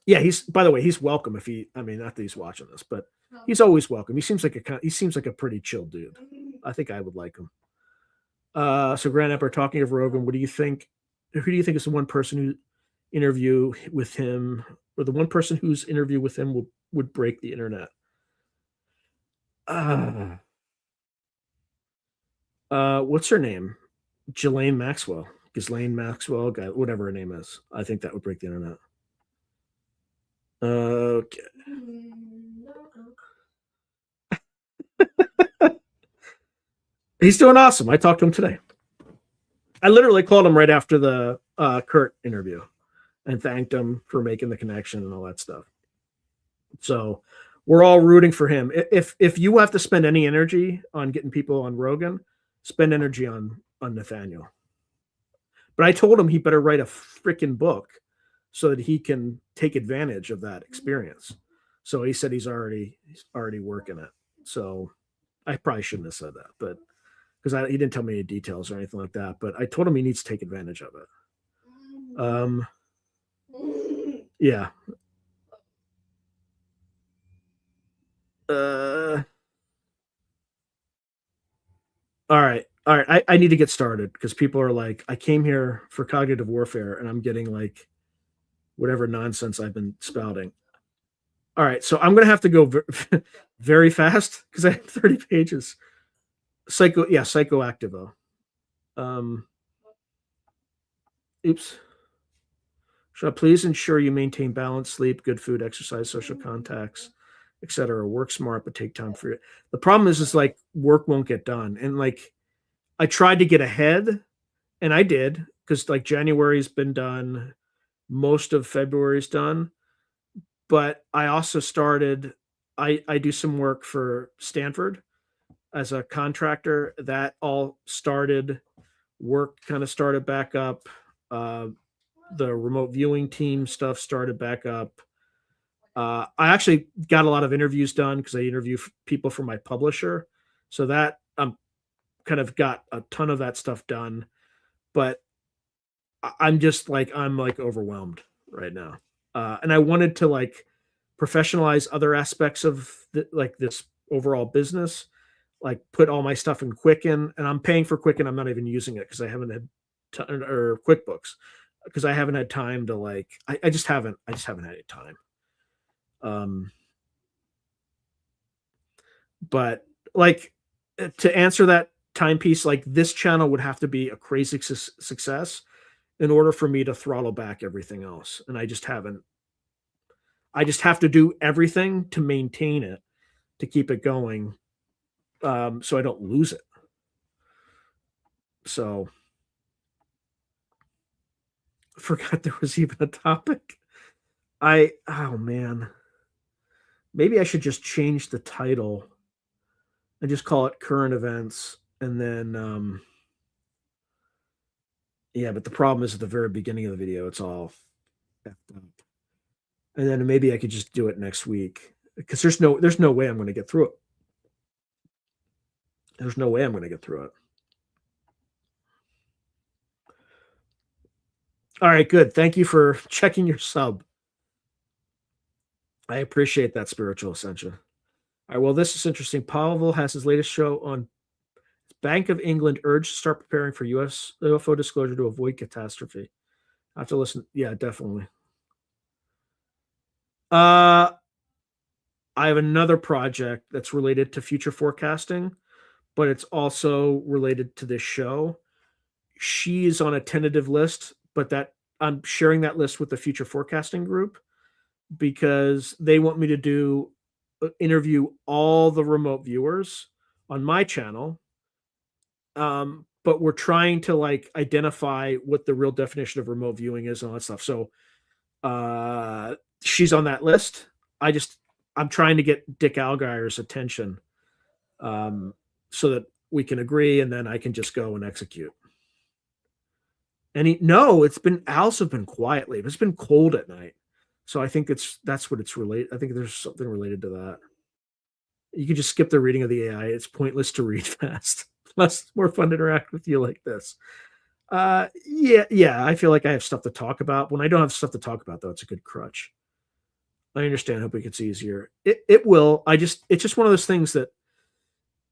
yeah, by the way, he's welcome not that he's watching this, but he's always welcome. He seems like a pretty chill dude. I think I would like him. So Grand Emperor, talking of Rogan, what do you think? Who do you think is the one person who interview with him, or the one person whose interview with him would break the internet? What's her name? Ghislaine Maxwell, guy, whatever her name is. I think that would break the internet. Okay. He's doing awesome. I talked to him today. I literally called him right after the Kurt interview and thanked him for making the connection and all that stuff. So we're all rooting for him. If you have to spend any energy on getting people on Rogan, spend energy on Nathaniel. But I told him he better write a freaking book so that he can take advantage of that experience. So he said he's already working it. So I probably shouldn't have said that, but because he didn't tell me any details or anything like that. But I told him he needs to take advantage of it. Yeah. All right. I need to get started because people are like, I came here for cognitive warfare and I'm getting like whatever nonsense I've been spouting. All right. So I'm going to have to go very fast because I have 30 pages. Psychoactivo. Oops. Should I please ensure you maintain balance, sleep, good food, exercise, social contacts, etc. Work smart, but take time for it. The problem is like work won't get done. And like I tried to get ahead, and I did, because like January's been done, most of February's done. But I also started, I do some work for Stanford as a contractor. That all started, work kind of started back up. The remote viewing team stuff started back up. I actually got a lot of interviews done because I interview people for my publisher. So that I'm kind of got a ton of that stuff done. But I'm like overwhelmed right now. And I wanted to like professionalize other aspects of like this overall business, like put all my stuff in Quicken, and I'm paying for Quicken. I'm not even using it because I haven't had or QuickBooks because I haven't had time to like, I just haven't had any time. But like to answer that timepiece, like this channel would have to be a crazy success in order for me to throttle back everything else. And I just have to do everything to maintain it. to keep it going, so I don't lose it. So forgot there was even a topic. Oh man, maybe I should just change the title and just call it current events, and then yeah. But the problem is at the very beginning of the video, it's all effed up. And then maybe I could just do it next week because there's no way I'm going to get through it. There's no way I'm going to get through it. All right, good. Thank you for checking your sub. I appreciate that, Spiritual Ascension. All right, well, this is interesting. Pavel has his latest show on Bank of England urged to start preparing for U.S. UFO disclosure to avoid catastrophe. I have to listen. Yeah, definitely. I have another project that's related to future forecasting, but it's also related to this show. She is on a tentative list, but that I'm sharing that list with the future forecasting group because they want me to interview all the remote viewers on my channel. But we're trying to like identify what the real definition of remote viewing is and all that stuff. So she's on that list. I'm trying to get Dick Algire's attention so that we can agree and then I can just go and execute. And Owls have been quietly. It's been cold at night. So I think that's what it's related. I think there's something related to that. You can just skip the reading of the AI. It's pointless to read fast. Plus, it's more fun to interact with you like this. Yeah. I feel like I have stuff to talk about. When I don't have stuff to talk about, though, it's a good crutch. I understand. Hope it gets easier. It will. It's just one of those things that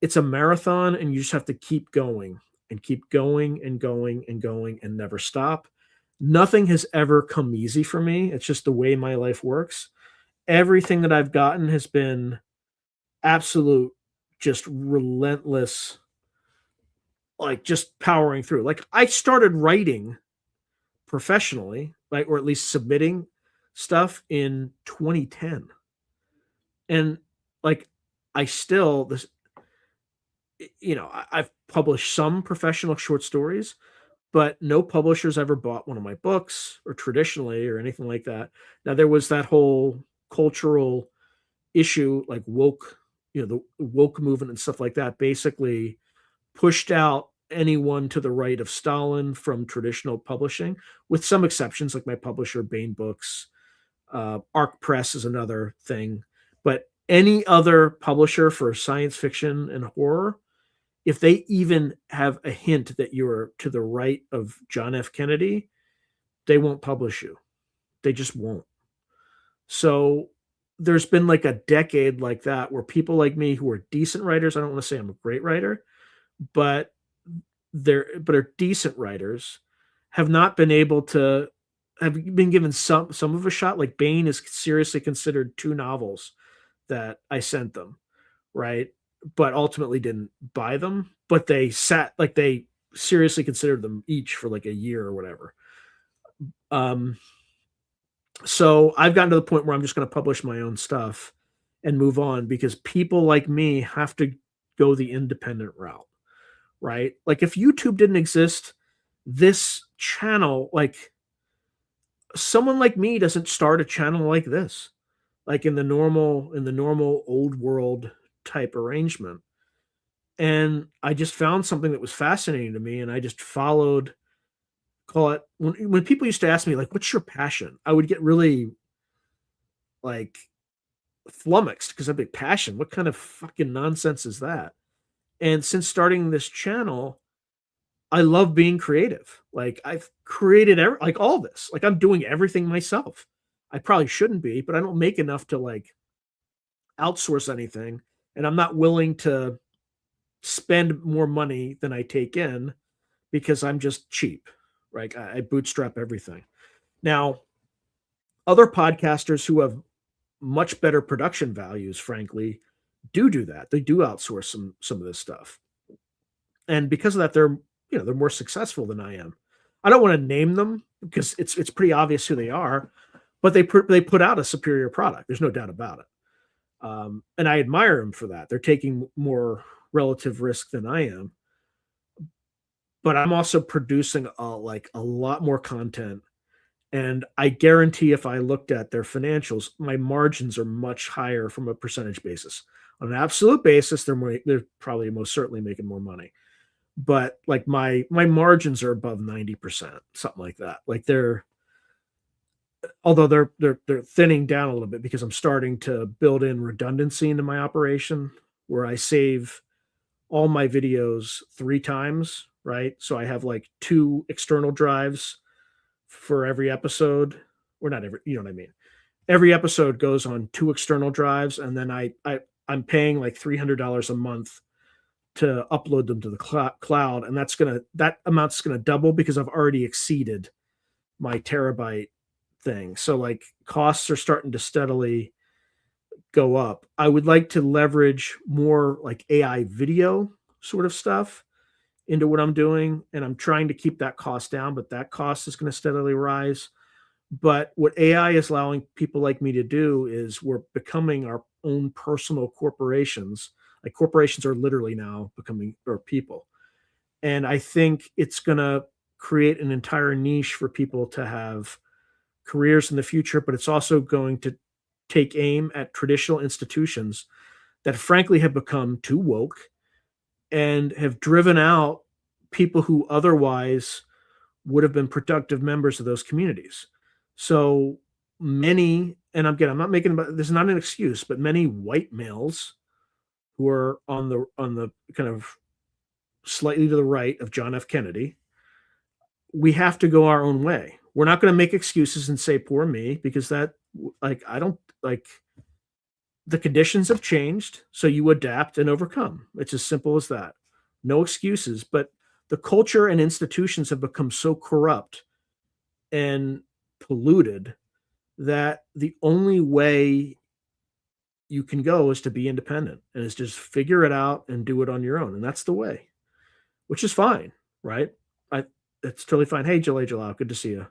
it's a marathon, and you just have to keep going and keep going and going and going and never stop. Nothing has ever come easy for me. It's just the way my life works. Everything that I've gotten has been absolute, just relentless, like just powering through. Like I started writing professionally, like, or at least submitting stuff in 2010. And like, I still, this, I've published some professional short stories, but no publishers ever bought one of my books or traditionally or anything like that. Now there was that whole cultural issue, like woke, the woke movement and stuff like that, basically pushed out anyone to the right of Stalin from traditional publishing, with some exceptions, like my publisher, Bain Books. Arc Press is another thing. But any other publisher for science fiction and horror, if they even have a hint that you're to the right of John F. Kennedy, they won't publish you. They just won't. So there's been like a decade like that where people like me who are decent writers, I don't want to say I'm a great writer, but are decent writers, have not been able to have been given some of a shot. Like Bain is seriously considered 2 novels that I sent them, right? But ultimately didn't buy them. But they seriously considered them each for like a year or whatever. So I've gotten to the point where I'm just going to publish my own stuff and move on because people like me have to go the independent route, right? Like if YouTube didn't exist, this channel, like someone like me doesn't start a channel like this, like in the normal old world type arrangement. And I just found something that was fascinating to me, and I just followed. Call it when people used to ask me like, "What's your passion?" I would get really like flummoxed because I'd be passion. What kind of fucking nonsense is that? And since starting this channel, I love being creative. Like I've created like all this. Like I'm doing everything myself. I probably shouldn't be, but I don't make enough to like outsource anything, and I'm not willing to spend more money than I take in because I'm just cheap. Right? I bootstrap everything. Now, other podcasters who have much better production values, frankly, do that. They do outsource some of this stuff, and because of that, they're more successful than I am. I don't want to name them because it's pretty obvious who they are, but they put out a superior product. There's no doubt about it. And I admire them for that. They're taking more relative risk than I am, but I'm also producing a lot more content. And I guarantee if I looked at their financials, my margins are much higher from a percentage basis. On an absolute basis, they're probably most certainly making more money. But like my margins are above 90%, something like that. Like although they're thinning down a little bit because I'm starting to build in redundancy into my operation where I save all my videos 3 times, right? So I have like 2 external drives for every episode, or not every, you know what I mean? Every episode goes on 2 external drives, and then I'm paying like $300 a month to upload them to the cloud, and that amount's gonna double because I've already exceeded my terabyte thing. So like costs are starting to steadily go up. I would like to leverage more like AI video sort of stuff into what I'm doing, and I'm trying to keep that cost down, but that cost is going to steadily rise. But what AI is allowing people like me to do is we're becoming our own personal corporations. Like corporations are literally now becoming or people. And I think it's going to create an entire niche for people to have careers in the future, but it's also going to take aim at traditional institutions that frankly have become too woke and have driven out people who otherwise would have been productive members of those communities. So many, and again, I'm not making this is not an excuse, but many white males who are on the kind of slightly to the right of John F. Kennedy, we have to go our own way. We're not going to make excuses and say poor me because that like I don't like the conditions have changed, so you adapt and overcome. It's as simple as that. No excuses, but the culture and institutions have become so corrupt and polluted that the only way you can go is to be independent and is just figure it out and do it on your own. And that's the way, which is fine, right? It's totally fine. Hey, Jalal, good to see you.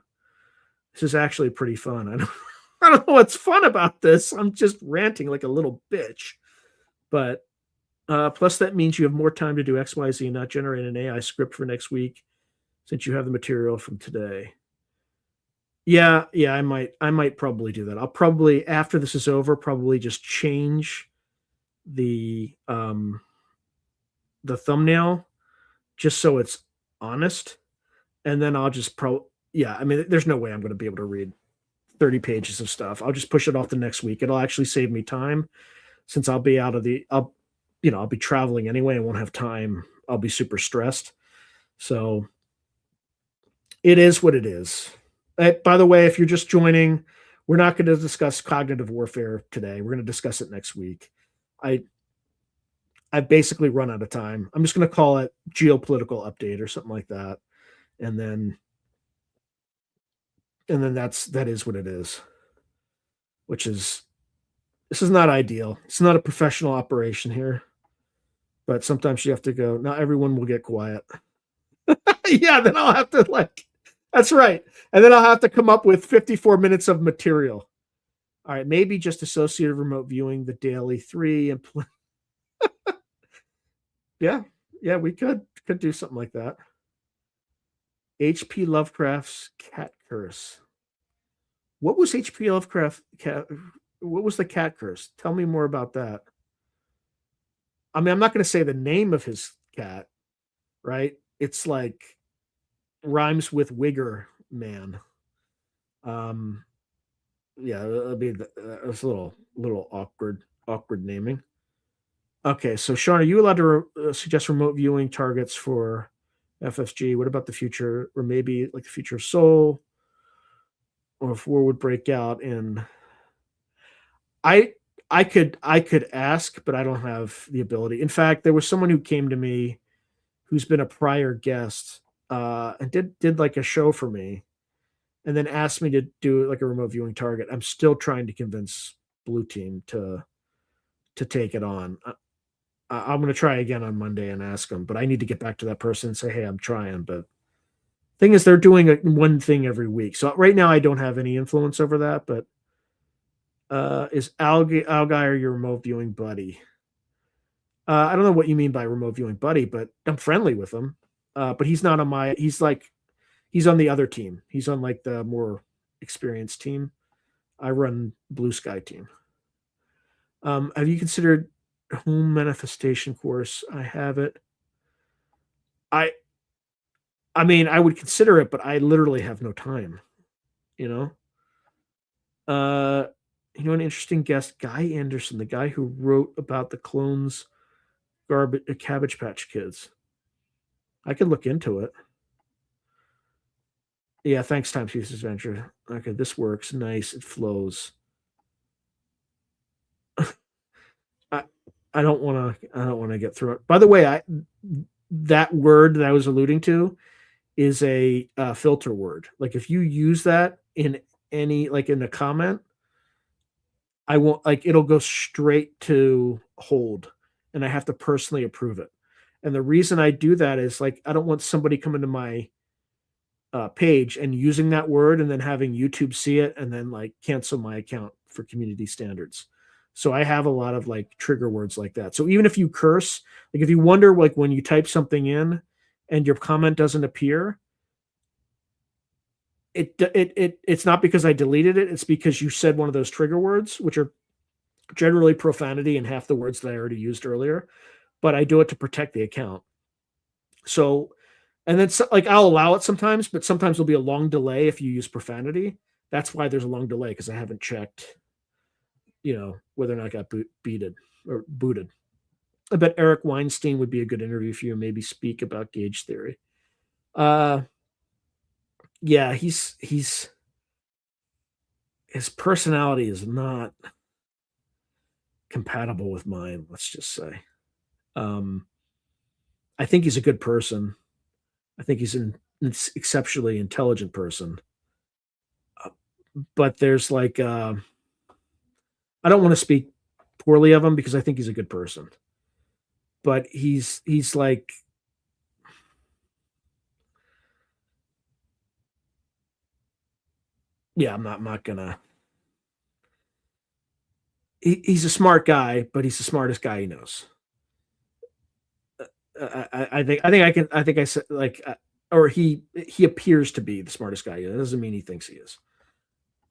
This is actually pretty fun. I don't know what's fun about this. I'm just ranting like a little bitch. But plus, that means you have more time to do XYZ and not generate an AI script for next week since you have the material from today. Yeah, I might probably do that. I'll probably after this is over, probably just change the thumbnail just so it's honest, and then I'll just I mean, there's no way I'm going to be able to read 30 pages of stuff. I'll just push it off the next week. It'll actually save me time since I'll be I'll be traveling anyway. I won't have time. I'll be super stressed. So it is what it is. By the way, if you're just joining, we're not going to discuss cognitive warfare today. We're going to discuss it next week. I've basically run out of time. I'm just going to call it geopolitical update or something like that. And then that is what it is, which is this is not ideal. It's not a professional operation here, but sometimes you have to go. Not everyone will get quiet. Yeah, then I'll have to that's right. And then I'll have to come up with 54 minutes of material. All right, maybe just associated remote viewing the daily 3 and yeah, we could do something like that. H.P. Lovecraft's cat curse. What was H.P. Lovecraft cat? What was the cat curse? Tell me more about that. I mean, I'm not going to say the name of his cat, right? It's like rhymes with Wigger Man. Yeah, it's a little awkward naming. Okay, so Sean, are you allowed to suggest remote viewing targets for FFG? What about the future, or maybe like the future of Soul, or if war would break out in? I could ask, but I don't have the ability. In fact, there was someone who came to me who's been a prior guest and did like a show for me, and then asked me to do like a remote viewing target. I'm still trying to convince Blue Team to take it on. I'm going to try again on Monday and ask them, but I need to get back to that person and say, hey, I'm trying. But thing is, they're doing one thing every week. So right now I don't have any influence over that, but Is Algier your remote viewing buddy? I don't know what you mean by remote viewing buddy, but I'm friendly with him. But he's not on my. He's on the other team. He's on like the more experienced team. I run Blue Sky team. Have you considered home manifestation course? I have it. I I mean, I would consider it, but I literally have no time. You know. Uh, an interesting guest, Guy Anderson, the guy who wrote about the clones, Cabbage Patch Kids. I could look into it. Yeah, thanks, Time Series Adventure. Okay, this works. Nice. It flows. I I don't want to. I don't want to get through it. By the way, I that word that I was alluding to is a filter word. Like if you use that in any like in a comment, I won't like it'll go straight to hold, and I have to personally approve it. And the reason I do that is like I don't want somebody coming to my page and using that word and then having YouTube see it and then like cancel my account for community standards. So I have a lot of like trigger words like that. So even if you curse, like if you wonder like when you type something in and your comment doesn't appear, it's not because I deleted it. It's because you said one of those trigger words, which are generally profanity and half the words that I already used earlier. But I do it to protect the account. So and then like I'll allow it sometimes, but sometimes there'll be a long delay if you use profanity. That's why there's a long delay because I haven't checked, whether or not I got booted. I bet Eric Weinstein would be a good interview for you. Maybe speak about gauge theory. Uh, yeah, his personality is not compatible with mine. Let's just say. Um, I think he's a good person. I think he's an exceptionally intelligent person. But there's like, I don't want to speak poorly of him because I think he's a good person. But he's like, yeah, I'm not gonna. He's a smart guy, but he's the smartest guy he knows. I think I said like, or he appears to be the smartest guy. That doesn't mean he thinks he is.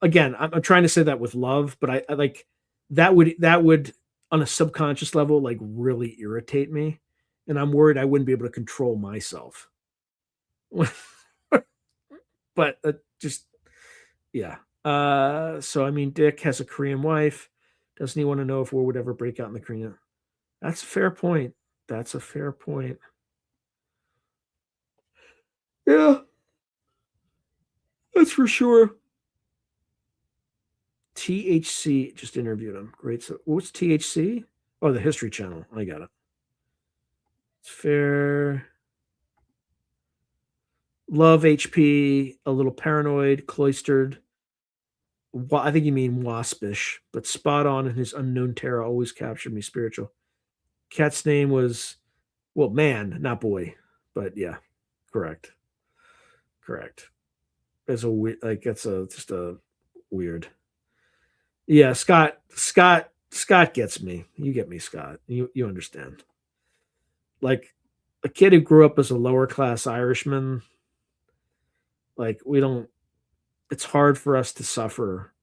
Again, I'm trying to say that with love, but I like that would on a subconscious level like really irritate me, and I'm worried I wouldn't be able to control myself. But just yeah. So I mean, Dick has a Korean wife. Doesn't he want to know if war would ever break out in the Korean? That's a fair point. That's a fair point. Yeah, that's for sure. THC just interviewed him. Great. So what's THC? Oh, the History Channel. I got it. It's fair. Love HP, a little paranoid, cloistered. I think you mean waspish, but spot on in his unknown terror always captured me spiritual. Cat's name was, well, man, not boy, but yeah, correct. Correct. It's a weird, like, that's just a weird. Yeah, Scott gets me. You get me, Scott. You understand. Like a kid who grew up as a lower class Irishman, like we don't. It's hard for us to suffer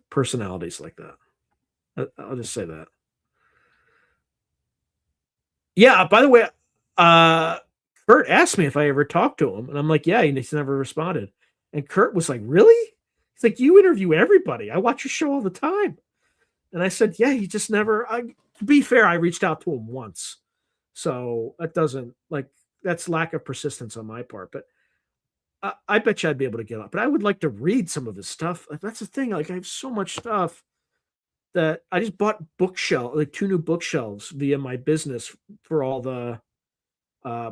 personalities like that. I'll just say that. Yeah. By the way, uh, Kurt asked me if I ever talked to him, and I'm like, yeah. He's never responded. And Kurt was like, really? He's like, you interview everybody. I watch your show all the time. And I said, yeah. He just never. To be fair, I reached out to him once, so that doesn't like that's lack of persistence on my part. But I bet you I'd be able to get up. But I would like to read some of his stuff. Like, that's the thing. Like I have so much stuff that I just bought like 2 new bookshelves via my business for all the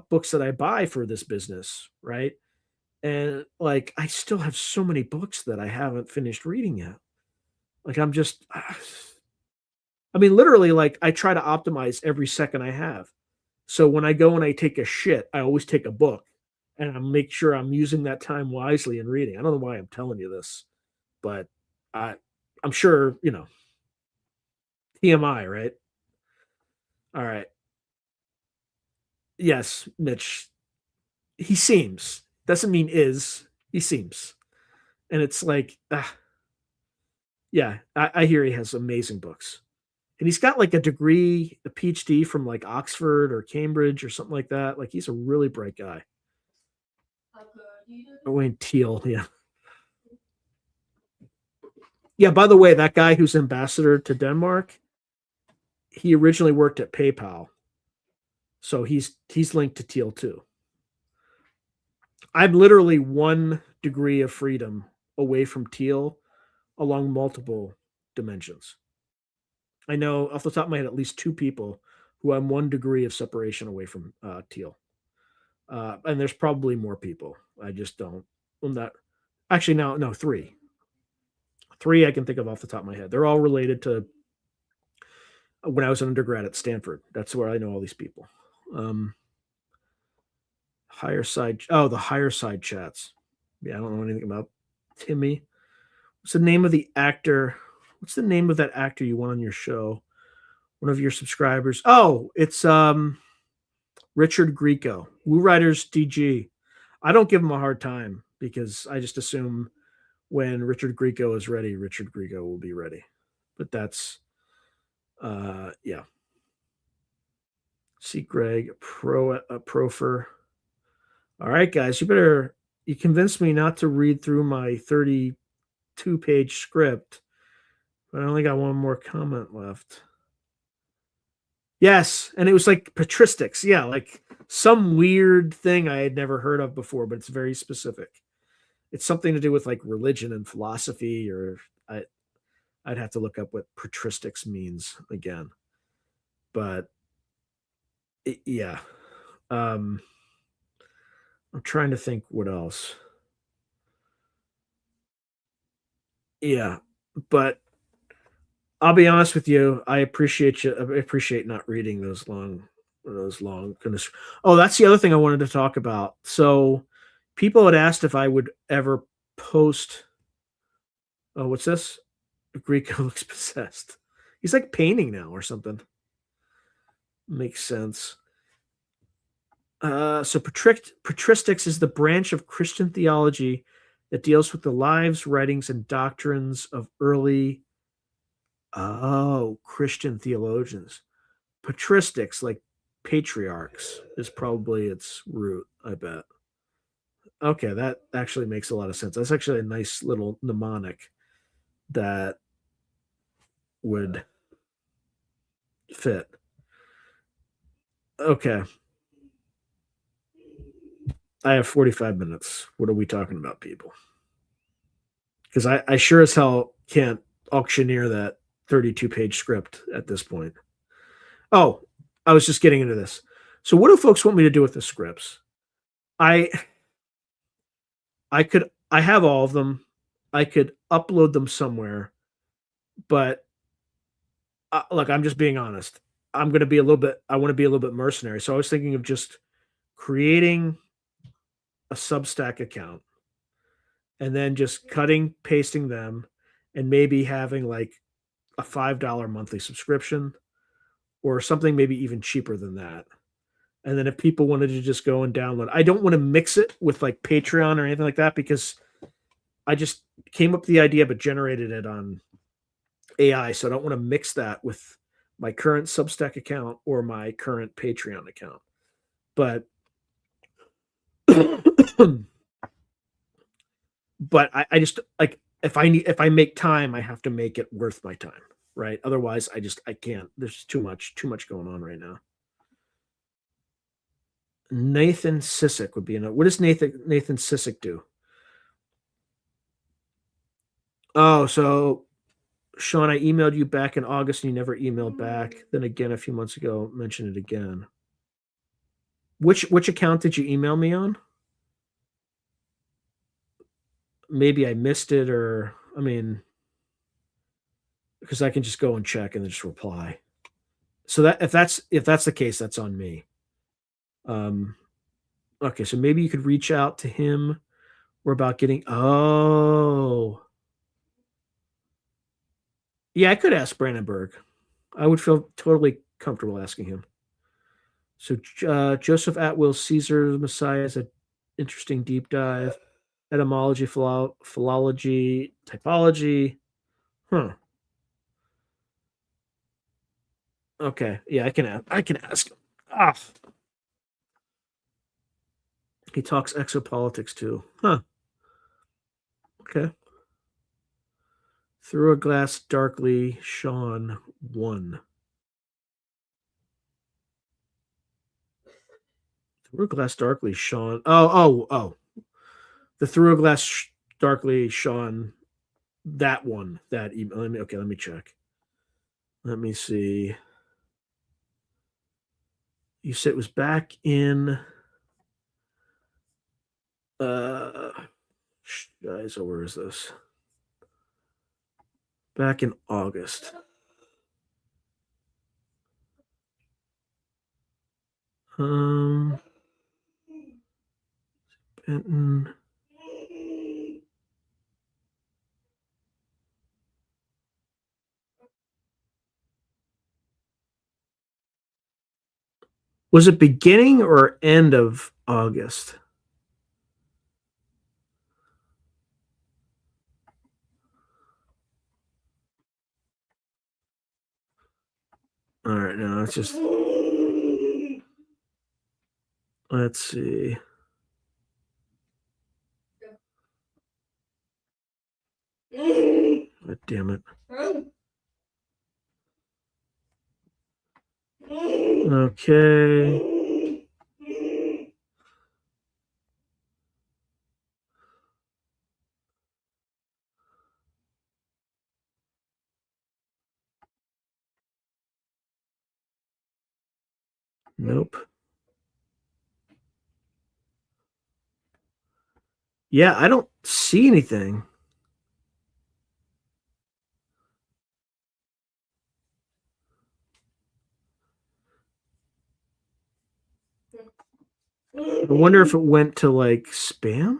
books that I buy for this business, right? And like I still have so many books that I haven't finished reading yet. Like I'm just, I mean, literally, like I try to optimize every second I have. So when I go and I take a shit, I always take a book and I make sure I'm using that time wisely and reading. I don't know why I'm telling you this, but I'm sure, TMI, right? All right. Yes, Mitch. He seems. Doesn't mean is. He seems. And it's like, yeah, I hear he has amazing books. And he's got like a degree, a PhD from like Oxford or Cambridge or something like that. Like he's a really bright guy. Wayne Teal, yeah. Yeah, by the way, that guy who's ambassador to Denmark, he originally worked at PayPal. So he's linked to Teal too. I'm literally one degree of freedom away from Teal along multiple dimensions. I know off the top of my head at least two people who I'm one degree of separation away from Teal. And there's probably more people. I just don't. I'm not actually no three. Three I can think of off the top of my head. They're all related to when I was an undergrad at Stanford. That's where I know all these people. Higher side. Oh, the higher side chats. Yeah, I don't know anything about Timmy. What's the name of the actor? What's the name of that actor you want on your show? One of your subscribers. Oh, it's Richard Grieco, Woo Riders DG. I don't give him a hard time because I just assume when Richard Grieco is ready, Richard Grieco will be ready. But that's yeah. See Greg, Profer. All right, guys, you convinced me not to read through my 32-page script, but I only got one more comment left. Yes, and it was like patristics. Yeah, like some weird thing I had never heard of before, but it's very specific. It's something to do with like religion and philosophy, or I'd have to look up what patristics means again. But yeah, I'm trying to think what else. Yeah, but I'll be honest with you. I appreciate you. I appreciate not reading those long. Oh, that's the other thing I wanted to talk about. So, people had asked if I would ever post. Oh, what's this? Greek looks possessed. He's like painting now or something. Makes sense. So patristics is the branch of Christian theology that deals with the lives, writings, and doctrines of early Christian theologians. Patristics, like patriarchs, is probably its root, I bet. Okay, that actually makes a lot of sense. That's actually a nice little mnemonic that would fit. Okay. I have 45 minutes. What are we talking about, people? Because I sure as hell can't auctioneer that 32-page script at this point. Oh, I was just getting into this. So what do folks want me to do with the scripts? I I have all of them. I could upload them somewhere, but look, I'm just being honest. I'm going to be a little bit I want to be a little bit mercenary. So I was thinking of just creating a Substack account and then just cutting, pasting them, and maybe having like a $5 monthly subscription or something maybe even cheaper than that. And then if people wanted to just go and download, I don't want to mix it with like Patreon or anything like that because I just came up with the idea but generated it on AI. So I don't want to mix that with my current Substack account or my current Patreon account. But but I just like if I make time, I have to make it worth my time, right? Otherwise, I can't. There's too much going on right now. Nathan Sissick would be enough. What does Nathan Sissick do? Oh, so Sean, I emailed you back in August and you never emailed back. Then again a few months ago, mention it again. Which account did you email me on? Maybe I missed it, or I mean, because I can just go and check and then just reply. So that if that's the case, that's on me. Okay, so maybe you could reach out to him. We're about getting Yeah, I could ask Brandenburg. I would feel totally comfortable asking him. So Joseph Atwill Caesar Messiah is an interesting deep dive. Etymology, philology, typology. Huh. Okay. Yeah, I can ask him. Ah, he talks exopolitics too. Huh. Okay. Through a glass darkly, Sean 1. Through a glass darkly, Sean. Oh. The through a glass darkly, Sean. That one. That email. Let me check. Let me see. You said it was back in guys, where is this? Back in August. Um Benton. Was it beginning or end of August? All right, now it's just let's see. God damn it. Okay. Nope. Yeah, I don't see anything. I wonder if it went to like spam,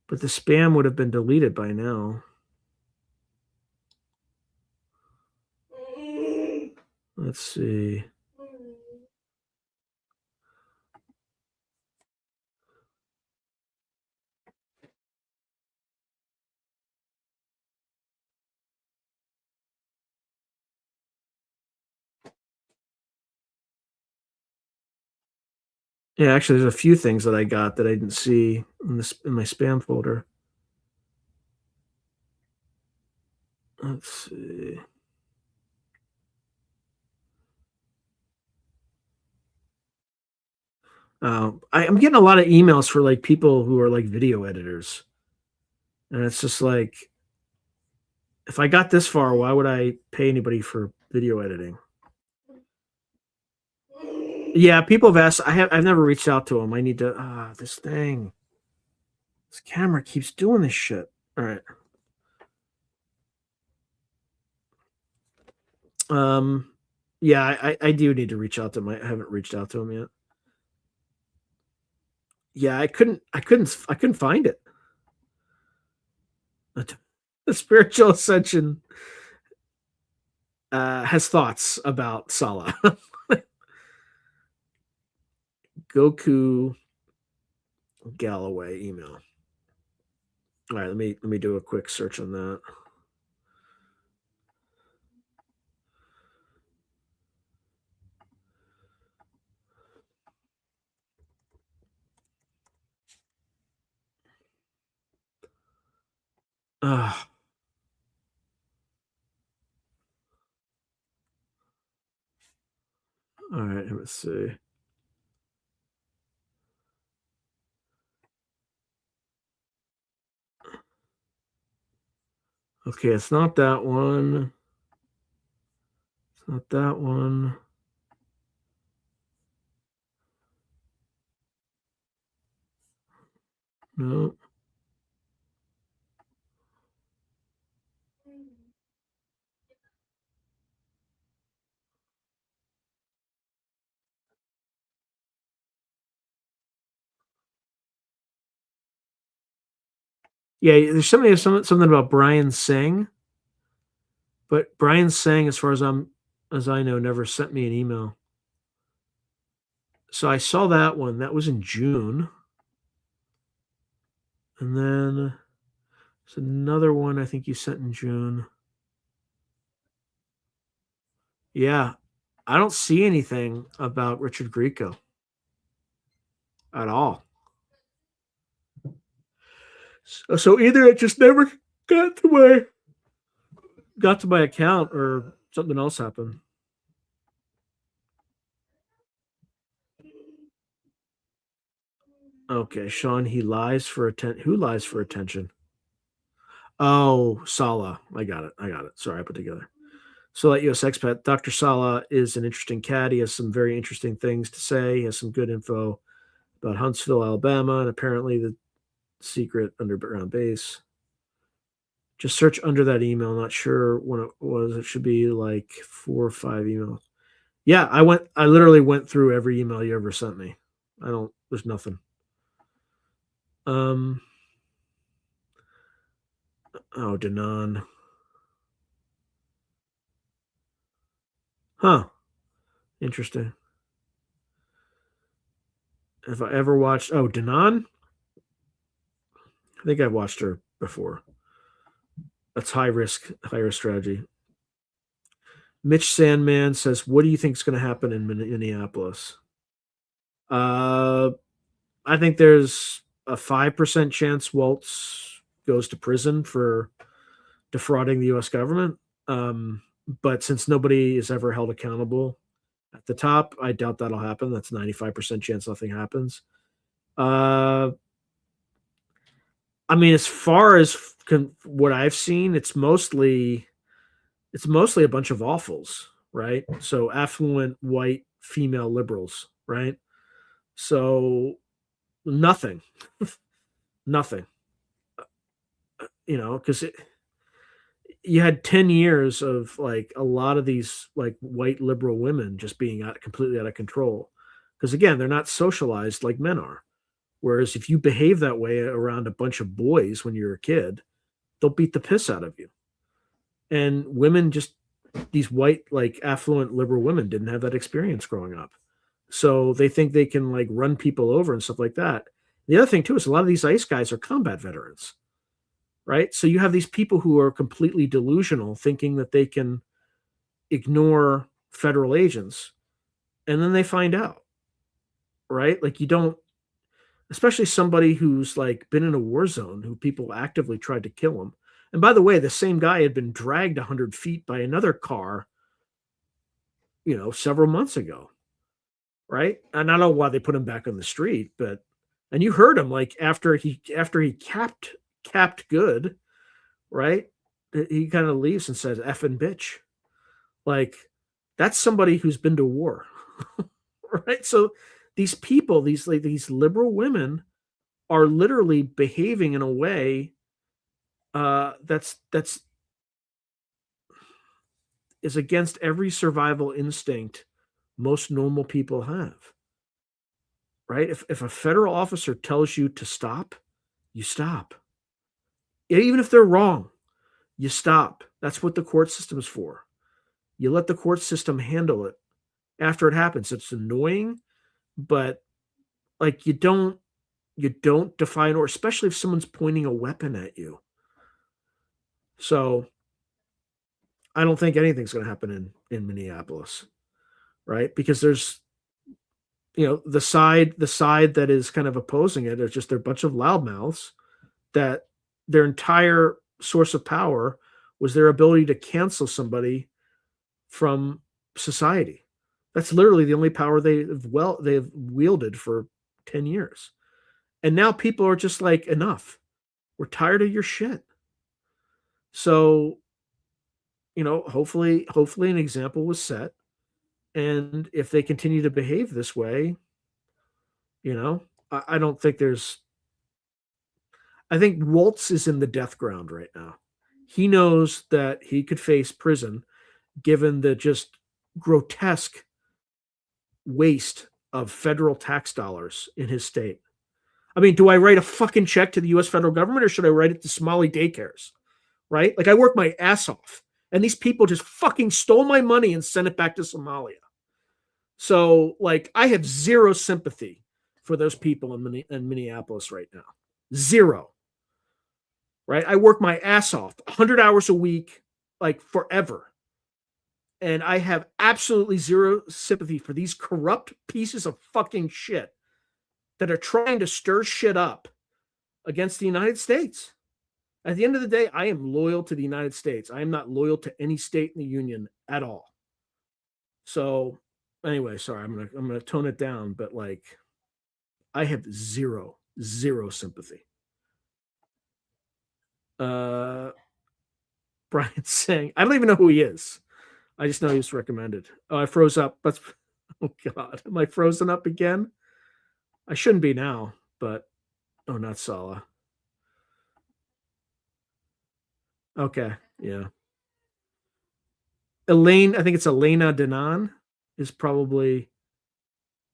but the spam would have been deleted by now. Let's see. Yeah, actually, there's a few things that I got that I didn't see in my spam folder. Let's see. I'm getting a lot of emails for like people who are like video editors, and it's just like, if I got this far, why would I pay anybody for video editing? Yeah, people have asked. I've never reached out to them. I need to. This thing. This camera keeps doing this shit. All right. Um. Yeah, I do need to reach out to him. I haven't reached out to him yet. Yeah, I couldn't find it. The spiritual ascension has thoughts about Sala. Goku Galloway email. All right, let me do a quick search on that. Uh, all right, let's see. Okay, it's not that one. It's not that one. No. Yeah, there's something about Brian Singh. But Brian's saying, as far as I know, never sent me an email. So I saw that one. That was in June. And then there's another one I think you sent in June. Yeah. I don't see anything about Richard Grieco at all. So either it just never got to my account or something else happened. Okay, Sean, he lies for attention. Who lies for attention? Oh, Sala. I got it. Sorry, I put together. So that US expat, Dr. Sala is an interesting cat. He has some very interesting things to say. He has some good info about Huntsville, Alabama, and apparently the secret underground base. Just search under that email. Not sure when it was. It should be like 4 or 5 emails. Yeah, I literally went through every email you ever sent me. There's nothing. Oh, Danon. Huh. Interesting. Have I ever watched Danon? I think I've watched her before. That's high risk strategy. Mitch Sandman says, "What do you think is going to happen in Minneapolis?" I think there's a 5% chance Waltz goes to prison for defrauding the U.S. government. But since nobody is ever held accountable at the top, I doubt that'll happen. That's 95% chance nothing happens. I mean, as far as what I've seen, it's mostly a bunch of awfuls, right? So affluent white female liberals, right? So nothing, nothing, because you had 10 years of like a lot of these like white liberal women just being completely out of control. Because again, they're not socialized like men are. Whereas if you behave that way around a bunch of boys when you're a kid, they'll beat the piss out of you. And women these white, like affluent liberal women didn't have that experience growing up. So they think they can like run people over and stuff like that. The other thing too is a lot of these ICE guys are combat veterans, right? So you have these people who are completely delusional, thinking that they can ignore federal agents, and then they find out, right? Like you don't, especially somebody who's like been in a war zone, who people actively tried to kill him. And by the way, the same guy had been dragged 100 feet by another car, several months ago, right? And I don't know why they put him back on the street, and you heard him like after he capped good, right? He kind of leaves and says effing bitch. Like that's somebody who's been to war. Right? So these people, these liberal women are literally behaving in a way that's is against every survival instinct most normal people have. Right? If a federal officer tells you to stop, you stop. Even if they're wrong, you stop. That's what the court system's for. You let the court system handle it after it happens. It's annoying, but like you don't define, or especially if someone's pointing a weapon at you. So I don't think anything's going to happen in Minneapolis, right? Because there's the side that is kind of opposing it is just they're a bunch of loudmouths that their entire source of power was their ability to cancel somebody from society. That's literally the only power they've wielded for 10 years. And now people are just like, enough. We're tired of your shit. So, hopefully an example was set. And if they continue to behave this way, I don't think I think Waltz is in the death ground right now. He knows that he could face prison given the just grotesque waste of federal tax dollars in his state. I mean, do I write a fucking check to the US federal government or should I write it to Somali daycares? Right? Like I work my ass off And these people just fucking stole my money and sent it back to Somalia. So, like, I have zero sympathy for those people in Minneapolis right now. Zero. Right? I work my ass off, 100 hours a week, like forever. And I have absolutely zero sympathy for these corrupt pieces of fucking shit that are trying to stir shit up against the United States. At the end of the day, I am loyal to the United States. I am not loyal to any state in the union at all. So, anyway, sorry, I'm gonna tone it down, but like, I have zero sympathy. Brian's saying, I don't even know who he is. I just know he was recommended. Oh, I froze up. But oh God, am I frozen up again? I shouldn't be now, but oh, not Sala. Okay, yeah. Elaine, I think it's Elena Denan is probably,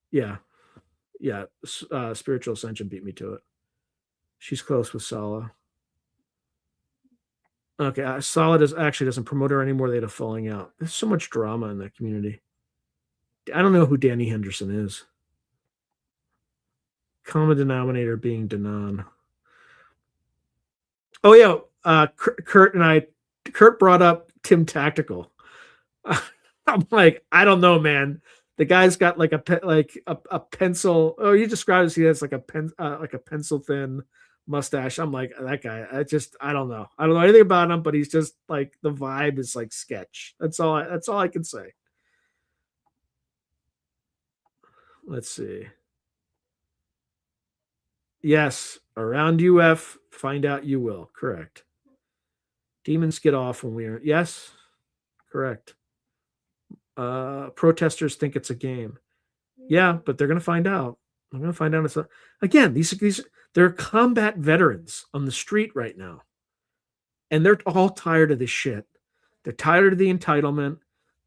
yeah, yeah. Spiritual Ascension beat me to it. She's close with Sala. Okay, Sala doesn't promote her anymore. They had a falling out. There's so much drama in that community. I don't know who Danny Henderson is. Common denominator being Denan. Oh yeah, Kurt brought up Tim Tactical. I'm like, I don't know, man. The guy's got like a pencil. Oh, you described as he has like a pencil thin mustache. I'm like, that guy. I don't know. I don't know anything about him, but he's just like, the vibe is like sketch. That's all I can say. Let's see. Yes, around UF, find out you will. Correct. Demons get off when we are. Yes, correct. Protesters think it's a game. Yeah, but they're going to find out. They're going to find out. Again, these they're combat veterans on the street right now. And they're all tired of this shit. They're tired of the entitlement.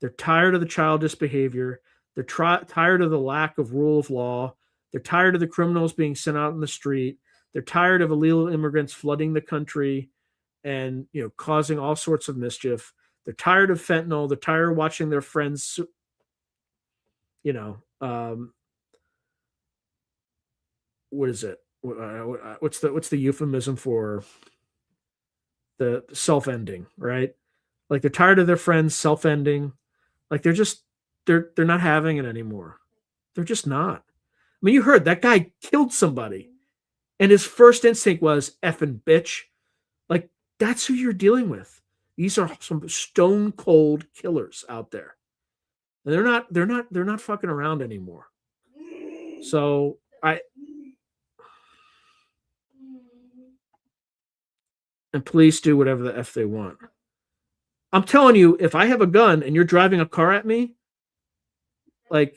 They're tired of the childish behavior. They're tired of the lack of rule of law. They're tired of the criminals being sent out in the street. They're tired of illegal immigrants flooding the country and, causing all sorts of mischief. They're tired of fentanyl. They're tired of watching their friends, what is it? What's the euphemism for the self-ending, right? Like, they're tired of their friends self-ending. Like, they're not having it anymore. They're just not. I mean, you heard that guy killed somebody and his first instinct was effing bitch. Like, that's who you're dealing with. These are some stone cold killers out there. And they're not fucking around anymore. So and police do whatever the F they want. I'm telling you, if I have a gun and you're driving a car at me, like,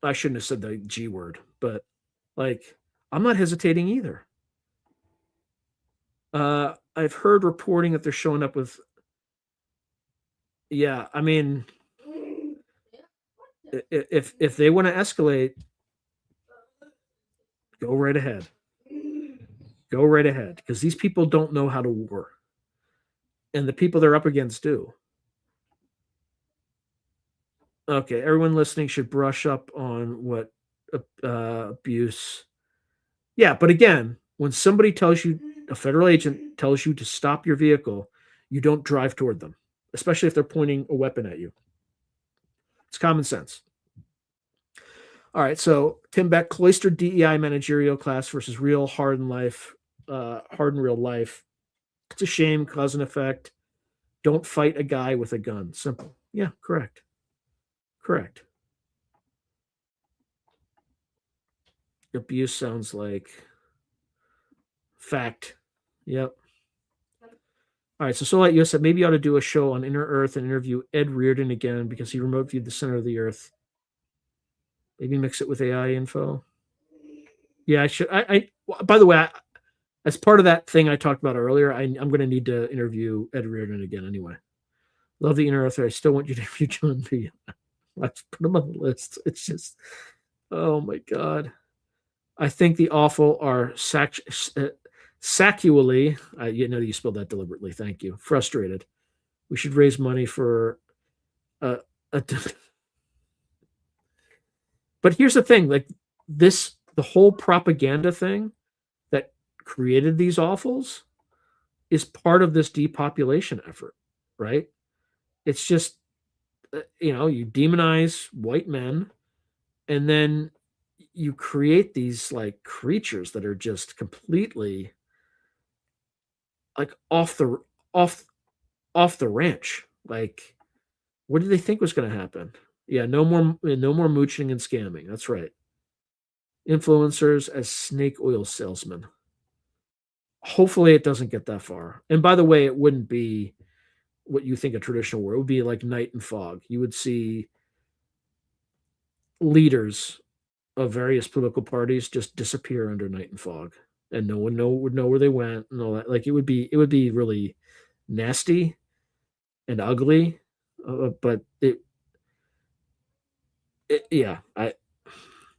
I shouldn't have said the G word, but like, I'm not hesitating either. I've heard reporting that they're showing up with, yeah, I mean, if they want to escalate, go right ahead. Go right ahead, because these people don't know how to war. And the people they're up against do. Okay, everyone listening should brush up on what abuse. Yeah, but again, when somebody tells you, a federal agent tells you to stop your vehicle, you don't drive toward them, especially if they're pointing a weapon at you. It's common sense. All right, so Tim Beck, cloistered DEI managerial class versus real hard in real life. It's a shame, cause and effect. Don't fight a guy with a gun. Simple. Yeah, correct. Correct. Abuse sounds like fact. Yep. All right, so Soulite US said maybe you ought to do a show on Inner Earth and interview Ed Reardon again because he remote viewed the center of the Earth. Maybe mix it with AI info. Yeah, I should. By the way, as part of that thing I talked about earlier, I'm going to need to interview Ed Reardon again anyway. Love the Inner Earth. I still want you to interview John B. Let's put him on the list. It's just, oh my God. I think the awful are sacually, you spelled that deliberately. Thank you. Frustrated. We should raise money for a but here's the thing, like the whole propaganda thing that created these awfuls is part of this depopulation effort, right? It's just you demonize white men and then you create these like creatures that are just completely like off off the ranch. Like, what did they think was going to happen? Yeah, no more mooching and scamming. That's right. Influencers as snake oil salesmen. Hopefully, it doesn't get that far. And by the way, it wouldn't be what you think a traditional war. It would be like night and fog. You would see leaders of various political parties just disappear under night and fog, and no one would know where they went and all that. Like it would be really nasty and ugly, but yeah. I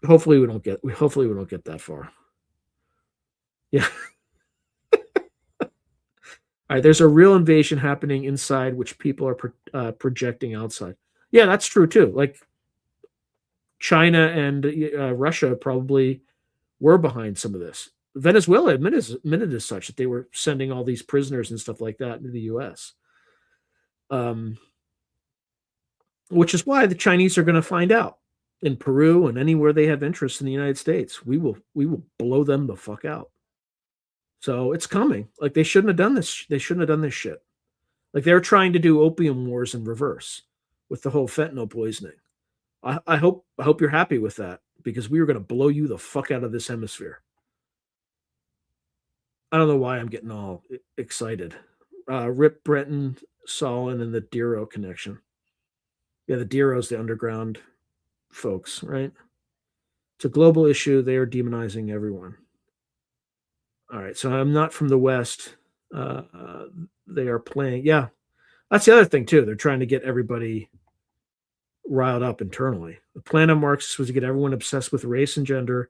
hopefully we don't get that far. Yeah. All right, there's a real invasion happening inside, which people are projecting outside. Yeah, that's true too. Like China and Russia probably were behind some of this. Venezuela admitted as such that they were sending all these prisoners and stuff like that into the U.S. Um, which is why the Chinese are going to find out in Peru and anywhere they have interest in the United States. We will blow them the fuck out. So it's coming. Like they shouldn't have done this. They shouldn't have done this shit. Like they're trying to do opium wars in reverse with the whole fentanyl poisoning. I hope you're happy with that because we are going to blow you the fuck out of this hemisphere. I don't know why I'm getting all excited. Rip Breton, Solon, and the Dero connection. Yeah, the Dero's the underground folks, right? It's a global issue. They are demonizing everyone. All right, so I'm not from the West. They are playing. Yeah, that's the other thing too. They're trying to get everybody riled up internally. The plan of Marxists was to get everyone obsessed with race and gender.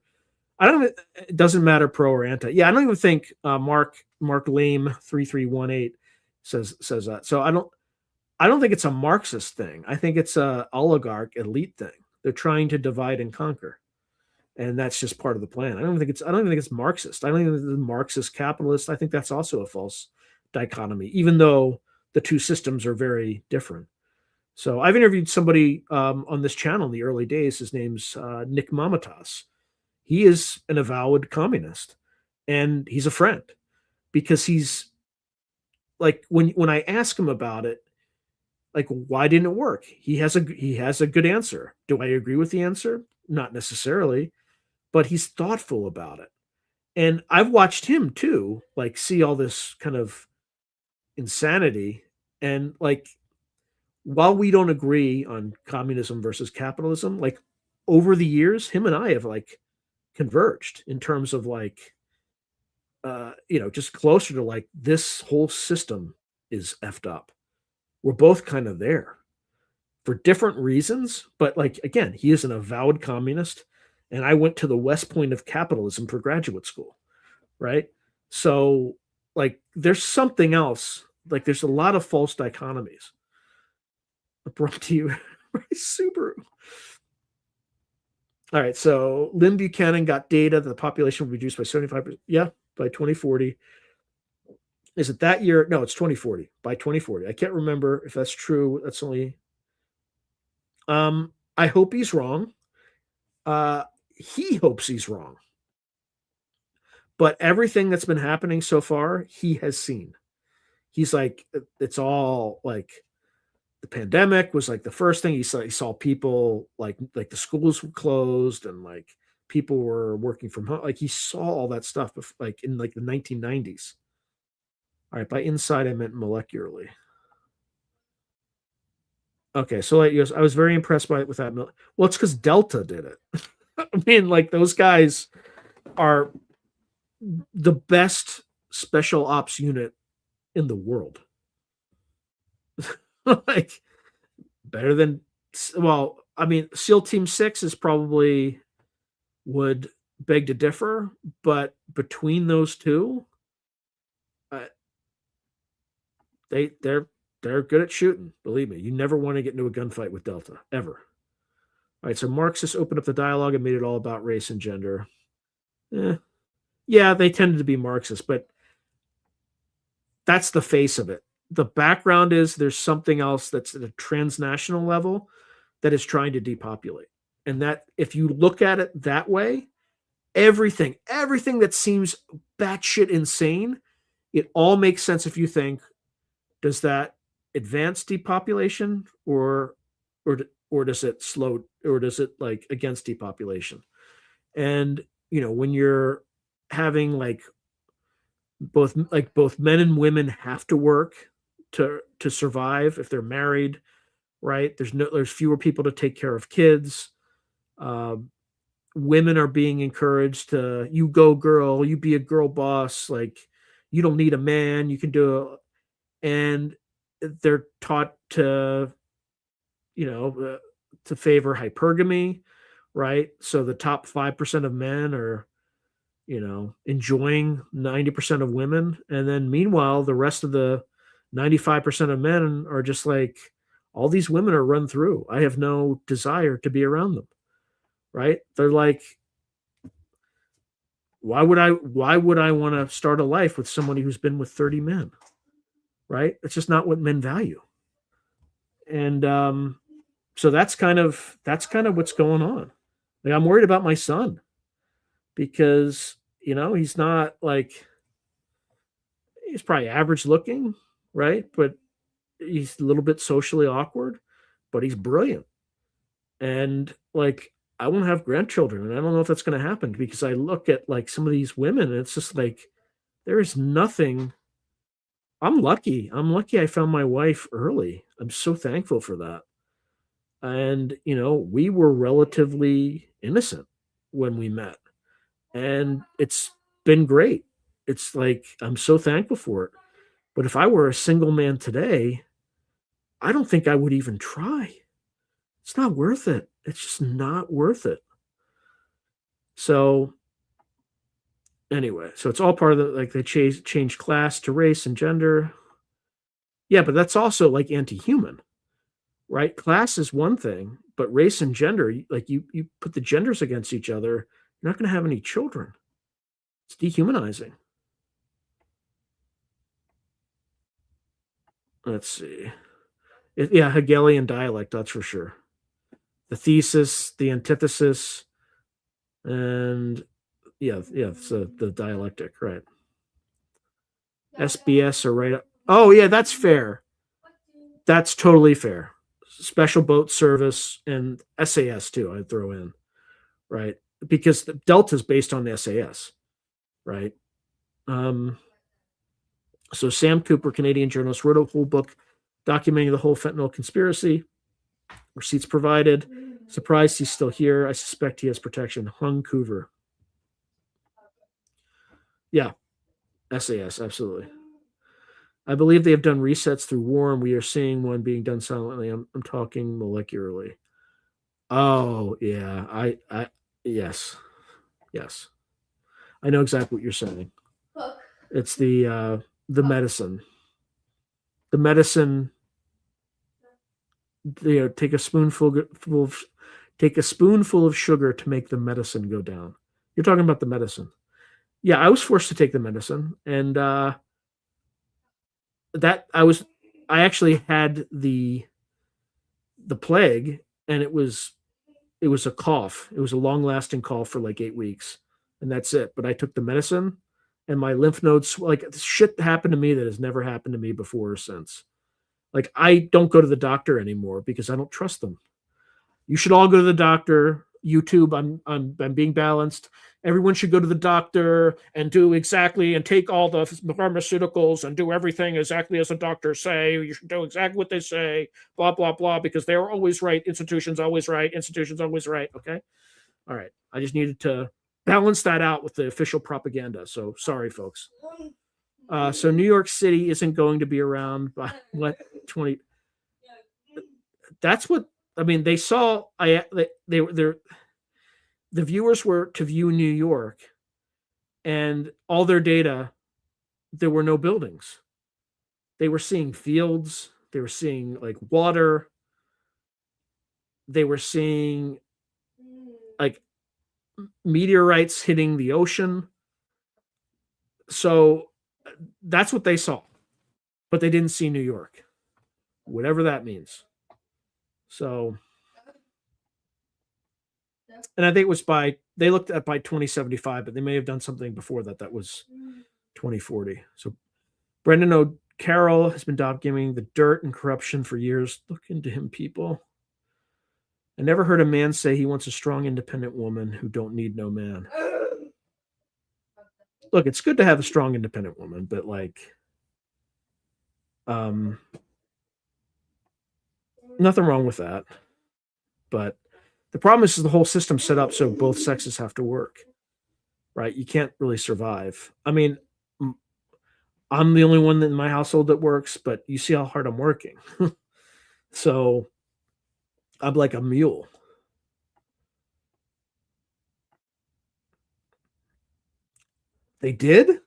I don't. It doesn't matter pro or anti. Yeah, I don't even think Mark Lame 3318 says that. So I don't think it's a Marxist thing. I think it's a oligarch elite thing. They're trying to divide and conquer, and that's just part of the plan. I don't even think it's Marxist. I don't even think it's Marxist capitalist. I think that's also a false dichotomy, even though the two systems are very different. So I've interviewed somebody on this channel in the early days. His name's Nick Mamatas. He is an avowed communist, and he's a friend because he's like when I ask him about it, like why didn't it work? He has a good answer. Do I agree with the answer? Not necessarily, but he's thoughtful about it. And I've watched him too, like see all this kind of insanity and like while we don't agree on communism versus capitalism, like over the years, him and I have like converged in terms of like just closer to like this whole system is effed up. We're both kind of there for different reasons, but like again, he is an avowed communist, and I went to the West Point of capitalism for graduate school, right? So like there's something else. Like there's a lot of false dichotomies. Brought to you by Subaru. All right, so Lynn Buchanan got data that the population will be reduced by 75%. Yeah, by 2040. Is it that year? No, it's 2040. By 2040. I can't remember if that's true. That's only. I hope he's wrong. He hopes he's wrong. But everything that's been happening so far, he has seen. He's like, it's all like the pandemic was like the first thing he saw people like the schools were closed and like people were working from home. Like he saw all that stuff like in like the 1990s. All right, by inside I meant molecularly. Okay, so like, I was very impressed by it with that. Well, it's because Delta did it. I mean, like those guys are the best special ops unit in the world. Like better than well, I mean, SEAL Team 6 is probably would beg to differ, but between those two, uh, they're They're good at shooting. Believe me, you never want to get into a gunfight with Delta ever. All right, so Marxists opened up the dialogue and made it all about race and gender. Eh, yeah, they tended to be Marxist, but that's the face of it. The background is there's something else that's at a transnational level that is trying to depopulate. And that if you look at it that way, everything that seems batshit insane, it all makes sense if you think, does that advance depopulation or does it slow or does it like against depopulation? And when you're having both men and women have to work to survive if they're married, right? There's fewer people to take care of kids. Women are being encouraged to, you go girl, you be a girl boss, like you don't need a man, you can do it. And they're taught to to favor hypergamy, right? So the top 5% of men are enjoying 90% of women, and then meanwhile the rest of the 95% of men are just like, all these women are run through, I have no desire to be around them, right? They're like, why would I want to start a life with somebody who's been with 30 men, right? It's just not what men value. And so that's kind of what's going on. Like, I'm worried about my son because he's not like, he's probably average looking, right? But he's a little bit socially awkward, but he's brilliant. And like, I want to have grandchildren, and I don't know if that's going to happen because I look at like some of these women, and it's just like, there is nothing. I'm lucky. I found my wife early. I'm so thankful for that. And we were relatively innocent when we met, and it's been great. It's like, I'm so thankful for it. But if I were a single man today, I don't think I would even try. It's not worth it. It's just not worth it. So anyway, so it's all part of the, like, they change class to race and gender. Yeah, but that's also like anti-human, right? Class is one thing, but race and gender, like you put the genders against each other, you're not going to have any children. It's dehumanizing. Let's see. Yeah, Hegelian dialect, that's for sure. The thesis, the antithesis, and so the dialectic, right? SBS are right up. Oh yeah, that's fair. That's totally fair. Special boat service and SAS too, I'd throw in, right? Because the Delta is based on the SAS, right? So Sam Cooper, Canadian journalist, wrote a whole book documenting the whole fentanyl conspiracy. Receipts provided. Surprised he's still here. I suspect he has protection. Hung Coover. Yeah, SAS, absolutely. I believe they have done resets through war, and we are seeing one being done silently. I'm talking molecularly. Oh yeah, yes, yes. I know exactly what you're saying. It's the medicine. The medicine. Take a spoonful of sugar to make the medicine go down. You're talking about the medicine. Yeah, I was forced to take the medicine, and I actually had the plague, and it was a cough. It was a long lasting cough for like 8 weeks, and that's it. But I took the medicine, and my lymph nodes, like, shit happened to me that has never happened to me before or since. Like, I don't go to the doctor anymore because I don't trust them. You should all go to the doctor. YouTube, I'm being balanced. Everyone should go to the doctor and do exactly, and take all the pharmaceuticals and do everything exactly as the doctors say. You should do exactly what they say, blah, blah, blah, because they're always right. Institutions always right. Institutions always right. Okay. All right. I just needed to balance that out with the official propaganda. So sorry, folks. So New York City isn't going to be around by what, 20. That's what, I mean, they saw. They were, the viewers were to view New York, and all their data, there were no buildings. They were seeing fields. They were seeing like water. They were seeing like meteorites hitting the ocean. So that's what they saw. But they didn't see New York, whatever that means. So, and I think it was they looked at by 2075, but they may have done something before that. That was 2040. So Brendan O'Carroll has been documenting the dirt and corruption for years. Look into him, people. I never heard a man say he wants a strong, independent woman who don't need no man. Look, it's good to have a strong, independent woman, but like, nothing wrong with that. But the problem is the whole system's set up so both sexes have to work, right? You can't really survive. I mean, I'm the only one in my household that works, but you see how hard I'm working. So I'm like a mule. They did?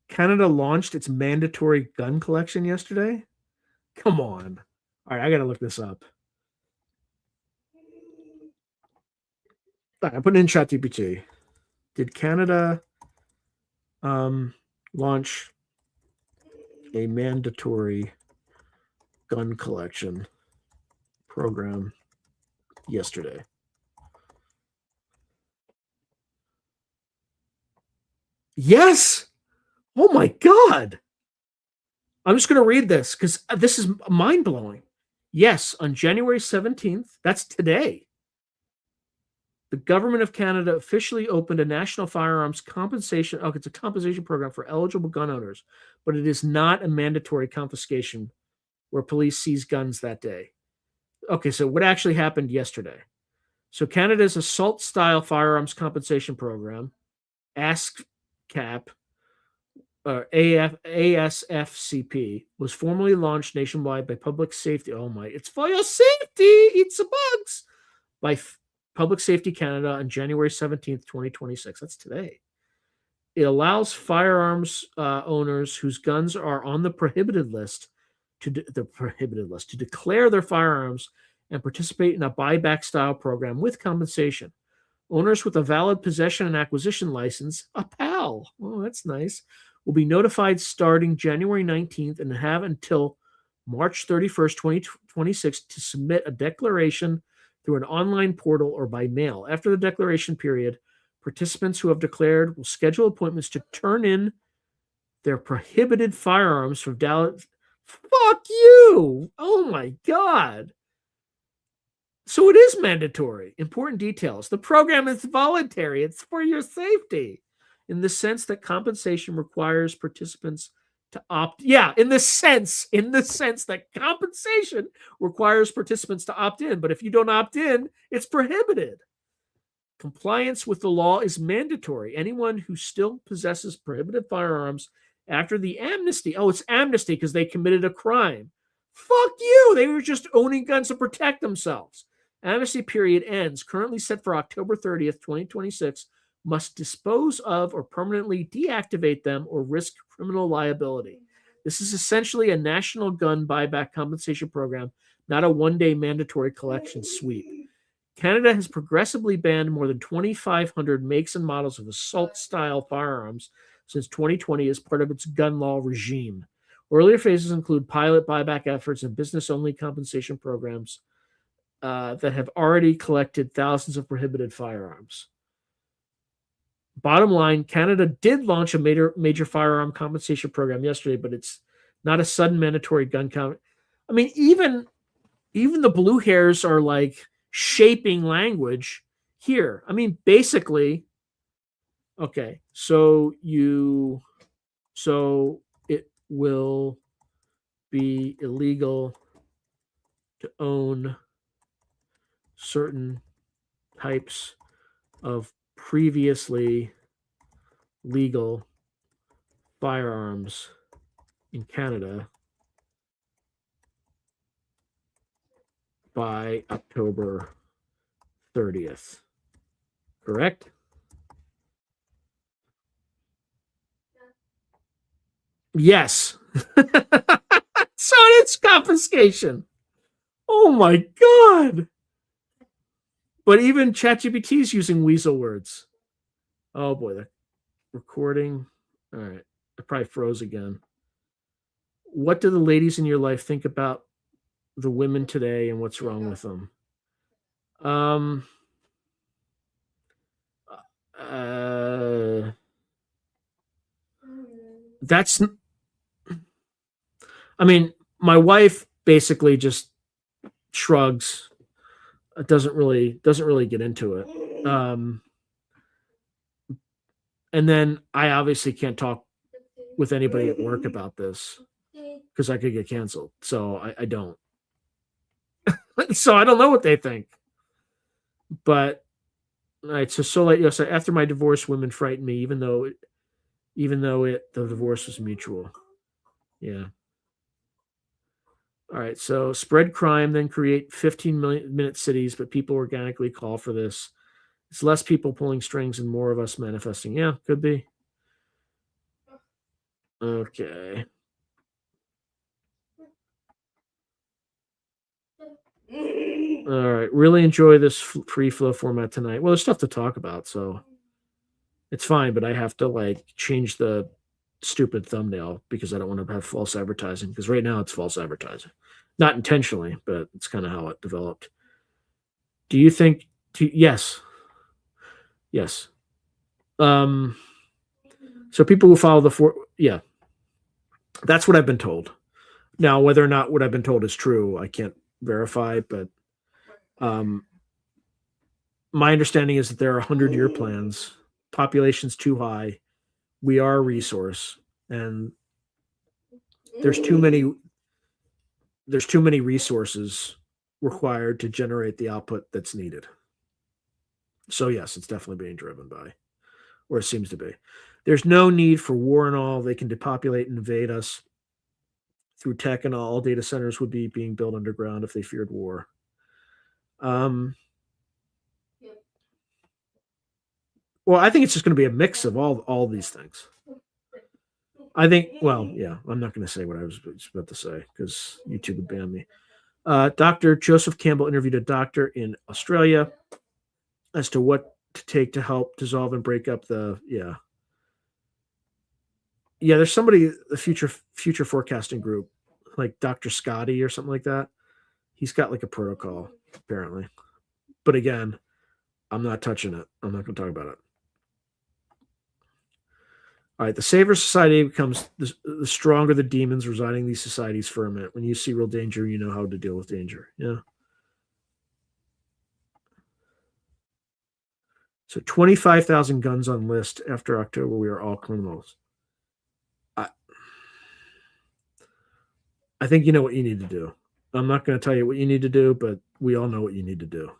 Canada launched its mandatory gun collection yesterday? Come on. All right, I got to look this up. I put in ChatGPT. Did Canada launch a mandatory gun collection program yesterday? Yes. Oh my God. I'm just going to read this because this is mind blowing. Yes, on January 17th, that's today, the government of Canada officially opened a national firearms compensation. Oh, it's a compensation program for eligible gun owners, but it is not a mandatory confiscation where police seize guns that day. Okay, so what actually happened yesterday? So Canada's assault-style firearms compensation program, ASCAP, ASFCP, was formally launched nationwide by Public Safety. Oh my, it's for your safety. Eat some bugs. By Public Safety Canada on January 17th, 2026. That's today. It allows firearms owners whose guns are on the prohibited list to declare their firearms and participate in a buyback style program with compensation. Owners with a valid possession and acquisition license, a PAL, oh, that's nice, will be notified starting January 19th and have until March 31st, 2026 to submit a declaration through an online portal or by mail. After the declaration period, participants who have declared will schedule appointments to turn in their prohibited firearms from Dallas. Fuck you! Oh my God. So it is mandatory. Important details. The program is voluntary. It's for your safety in the sense that compensation requires participants to opt. Yeah, in the sense that compensation requires participants to opt in. But if you don't opt in, it's prohibited. Compliance with the law is mandatory. Anyone who still possesses prohibited firearms after the amnesty. Oh, it's amnesty because they committed a crime. Fuck you. They were just owning guns to protect themselves. Amnesty period ends, currently set for October 30th, 2026, must dispose of or permanently deactivate them or risk criminal liability. This is essentially a national gun buyback compensation program, not a one-day mandatory collection sweep. Canada has progressively banned more than 2,500 makes and models of assault-style firearms since 2020 as part of its gun law regime. Earlier phases include pilot buyback efforts and business-only compensation programs that have already collected thousands of prohibited firearms. Bottom line, Canada did launch a major firearm compensation program yesterday, but it's not a sudden mandatory gun count. I mean, even the blue hairs are like shaping language here. I mean, basically, okay, so it will be illegal to own certain types of previously legal firearms in Canada by October 30th. Correct? Yes. So it's confiscation. Oh my God. But even ChatGPT is using weasel words. Oh boy, the recording. All right. I probably froze again. What do the ladies in your life think about the women today and what's wrong with them? That's, I mean, my wife basically just shrugs. It doesn't really get into it. And then I obviously can't talk with anybody at work about this because I could get canceled. So I don't. So I don't know what they think. But all right, so like yes, after my divorce, women frightened me, even though the divorce was mutual. Yeah. All right, so spread crime, then create 15-minute cities, but people organically call for this. It's less people pulling strings and more of us manifesting. Yeah, could be. Okay. All right, really enjoy this free flow format tonight. Well, there's stuff to talk about, so it's fine, but I have to like change the stupid thumbnail because I don't want to have false advertising because right now it's false advertising. Not intentionally, but it's kind of how it developed. Do you think yes. Yes. So people who follow yeah. That's what I've been told. Now, whether or not what I've been told is true, I can't verify, but my understanding is that there are 100-year plans. Population's too high. We are a resource, and there's too many resources required to generate the output that's needed. So yes, it's definitely being driven by, or it seems to be. There's no need for war and all. They can depopulate and invade us through tech and all. Data centers would be being built underground if they feared war. Well, I think it's just going to be a mix of all these things. I think, well, yeah, I'm not going to say what I was about to say because YouTube would ban me. Dr. Joseph Campbell interviewed a doctor in Australia as to what to take to help dissolve and break up the, yeah. Yeah, there's somebody, the future forecasting group, like Dr. Scotty or something like that. He's got like a protocol, apparently. But again, I'm not touching it. I'm not going to talk about it. All right, the saver society becomes the stronger the demons residing in these societies ferment. When you see real danger, you know how to deal with danger. Yeah. So 25,000 guns on list after October. We are all criminals. I think you know what you need to do. I'm not going to tell you what you need to do, but we all know what you need to do.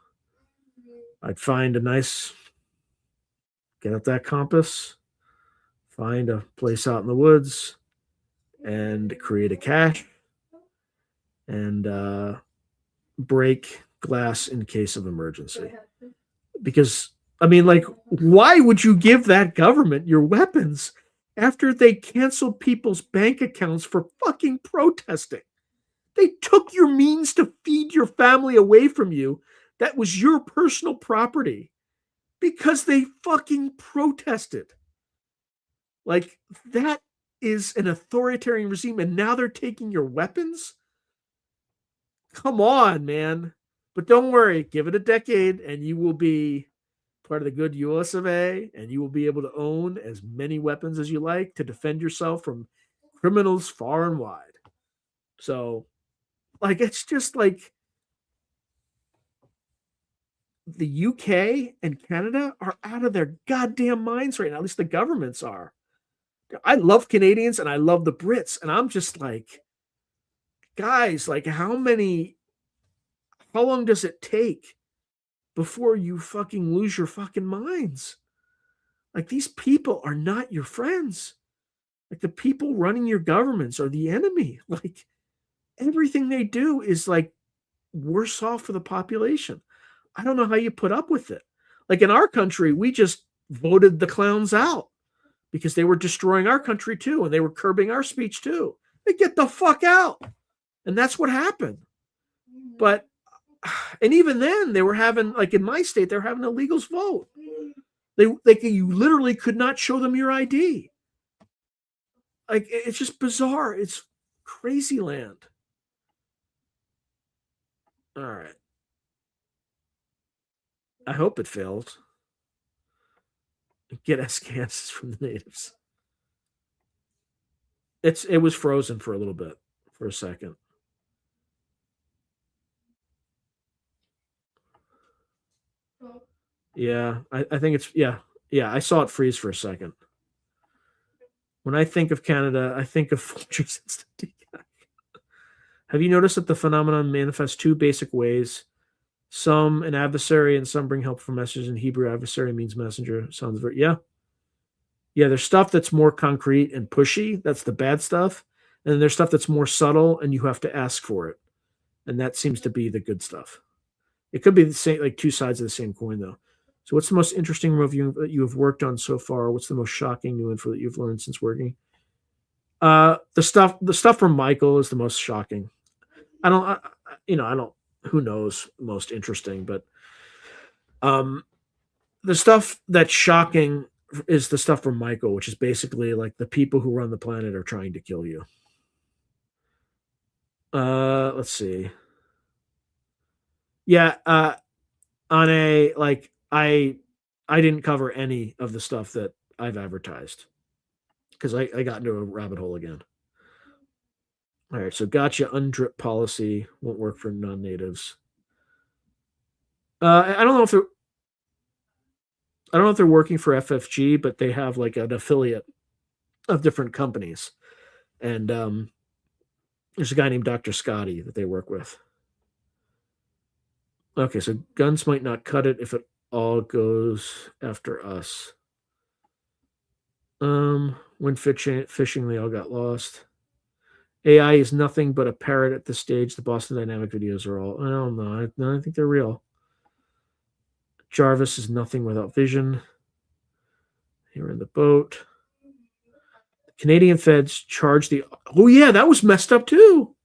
I'd find a nice, get out that compass, find a place out in the woods, and create a cache, and break glass in case of emergency. Because, I mean, like, why would you give that government your weapons after they canceled people's bank accounts for fucking protesting? They took your means to feed your family away from you. That was your personal property because they fucking protested. Like, that is an authoritarian regime, and now they're taking your weapons? Come on, man. But don't worry, give it a decade, and you will be part of the good US of A, and you will be able to own as many weapons as you like to defend yourself from criminals far and wide. So, like, it's just like the UK and Canada are out of their goddamn minds right now. At least the governments are. I love Canadians and I love the Brits, and I'm just like, guys, like, how long does it take before you fucking lose your fucking minds? Like, these people are not your friends. Like, the people running your governments are the enemy. Like, everything they do is like worse off for the population. I don't know how you put up with it. Like, in our country, we just voted the clowns out because they were destroying our country too, and they were curbing our speech too. They get the fuck out. And that's what happened. But, and even then, they were having, like in my state, they were having illegals vote. You literally could not show them your ID. Like, it's just bizarre. It's crazy land. All right. I hope it fails. Get SKSs from the natives. It was frozen for a little bit, for a second. Yeah, I think it's yeah. I saw it freeze for a second. When I think of Canada, I think of Folgers Instant Decaf. Have you noticed that the phenomenon manifests two basic ways? Some an adversary and some bring helpful messages. In Hebrew, adversary means messenger. Sounds very yeah. There's stuff that's more concrete and pushy. That's the bad stuff. And there's stuff that's more subtle and you have to ask for it. And that seems to be the good stuff. It could be the same, like two sides of the same coin, though. So, what's the most interesting review that you have worked on so far? What's the most shocking new info that you've learned since working? The stuff from Michael is the most shocking. I don't. Who knows? Most interesting, but the stuff that's shocking is the stuff from Michael, which is basically like the people who run the planet are trying to kill you. Let's see. Yeah, on a like I didn't cover any of the stuff that I've advertised because I got into a rabbit hole again. All right, so gotcha. Undrip policy won't work for non-natives. I don't know if they're working for FFG, but they have like an affiliate of different companies, and there's a guy named Dr. Scotty that they work with. Okay, so guns might not cut it if it all goes after us. When fishing, they all got lost. AI is nothing but a parrot at this stage. The Boston Dynamic videos are all, I don't know. I think they're real. Jarvis is nothing without vision. Here in the boat. Canadian feds charged oh yeah, that was messed up too.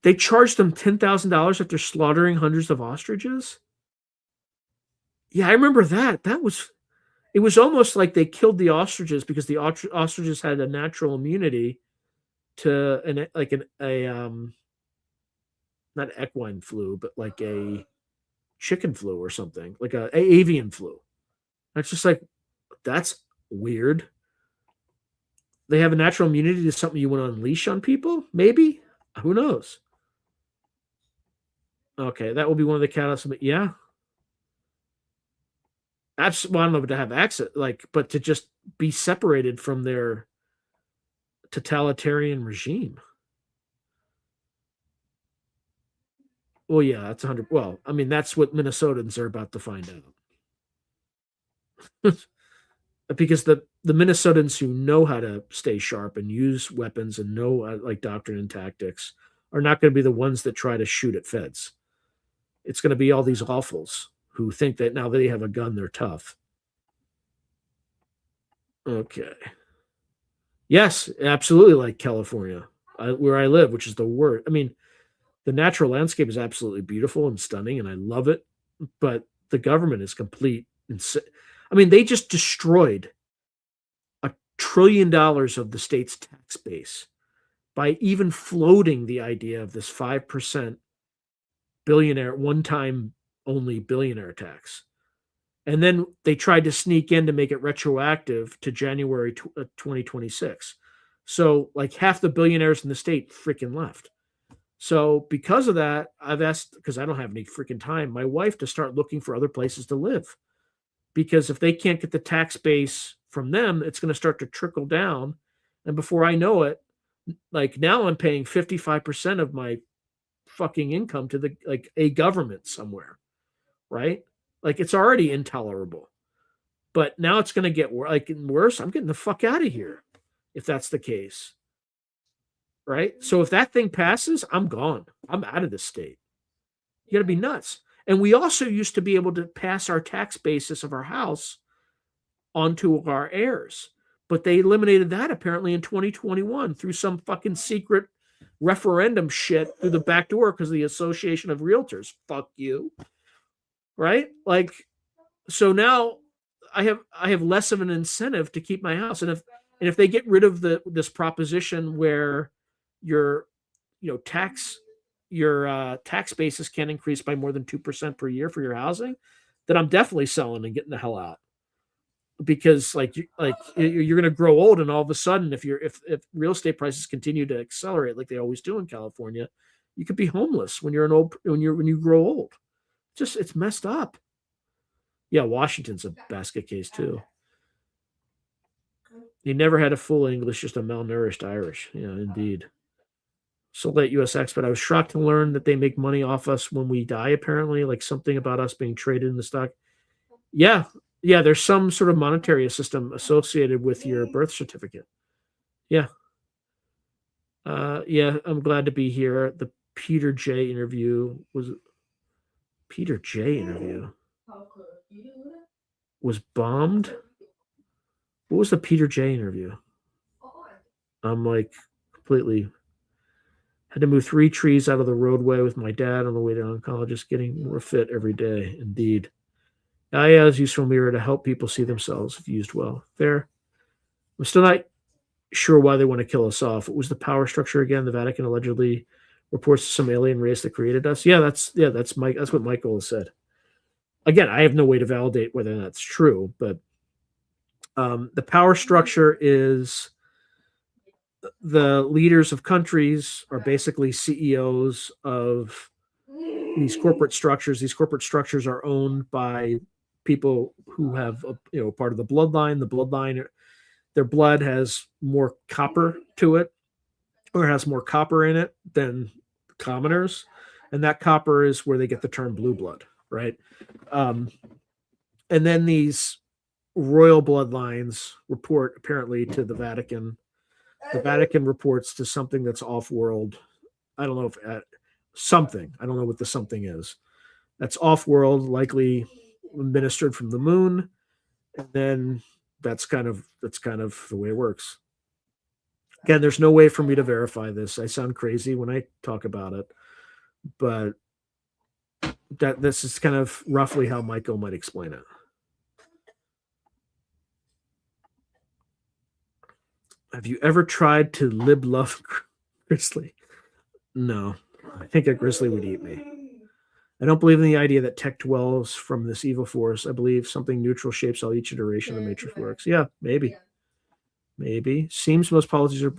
They charged them $10,000 after slaughtering hundreds of ostriches. Yeah, I remember that. It was almost like they killed the ostriches because the ostriches had a natural immunity to not equine flu, but like a chicken flu or something, like a avian flu. That's just like, that's weird. They have a natural immunity to something you want to unleash on people? Maybe? Who knows? Okay, that will be one of the catalysts. Yeah. Absolutely. Well, I don't know, but to have access, but to just be separated from their totalitarian regime. Well, yeah, that's 100. Well, I mean, that's what Minnesotans are about to find out. Because the Minnesotans who know how to stay sharp and use weapons and know like doctrine and tactics are not going to be the ones that try to shoot at feds. It's going to be all these awfuls who think that now that they have a gun, they're tough. Okay. Yes, absolutely, like California, where I live, which is the worst. I mean, the natural landscape is absolutely beautiful and stunning, and I love it. But the government is complete. I mean, they just destroyed $1 trillion of the state's tax base by even floating the idea of this 5% billionaire, one-time only billionaire tax. And then they tried to sneak in to make it retroactive to January 2026. So like half the billionaires in the state freaking left. So because of that, I've asked, because I don't have any freaking time, my wife to start looking for other places to live. Because if they can't get the tax base from them, it's going to start to trickle down. And before I know it, like now I'm paying 55% of my fucking income to a government somewhere, right? Like it's already intolerable. But now it's going to get worse. I'm getting the fuck out of here if that's the case. Right? So if that thing passes, I'm gone. I'm out of this state. You got to be nuts. And we also used to be able to pass our tax basis of our house onto our heirs. But they eliminated that apparently in 2021 through some fucking secret referendum shit through the back door because of the Association of Realtors. Fuck you. Right? Like, so now I have less of an incentive to keep my house. And if they get rid of this proposition where your tax basis can't increase by more than 2% per year for your housing, then I'm definitely selling and getting the hell out. Because you're going to grow old, and all of a sudden, if real estate prices continue to accelerate like they always do in California, you could be homeless when you grow old. It's messed up. Yeah, Washington's a basket case too. He never had a full English, just a malnourished Irish. Yeah, indeed. So late U.S. expat. I was shocked to learn that they make money off us when we die. Apparently, like something about us being traded in the stock. Yeah, there's some sort of monetary system associated with your birth certificate. Yeah. Yeah, I'm glad to be here. The Peter J interview was bombed. What was the Peter J interview? I'm like completely had to move 3 trees out of the roadway with my dad on the way down to college, just getting more fit every day. Indeed. AI is used from mirror to help people see themselves if used well. Fair. I'm still not sure why they want to kill us off. It was the power structure again. The Vatican allegedly reports to some alien race that created us. That's what Michael has said. Again, I have no way to validate whether that's true, but the power structure is the leaders of countries are basically CEOs of these corporate structures. These corporate structures are owned by people who have part of the bloodline. Their blood has more copper to it, or has more copper in it than commoners, and that copper is where they get the term blue blood, right? And then these royal bloodlines report apparently to the Vatican. The Vatican reports to something that's off-world. I don't know if something. I don't know what the something is. That's off-world, likely administered from the moon, and then that's kind of the way it works. Again, there's no way for me to verify this. I sound crazy when I talk about it, but this is kind of roughly how Michael might explain it. Have you ever tried to love Grizzly? No. I think a grizzly would eat me. I don't believe in the idea that tech dwells from this evil force. I believe something neutral shapes how each iteration of the Matrix works. Yeah, maybe. Maybe. Seems most policies are...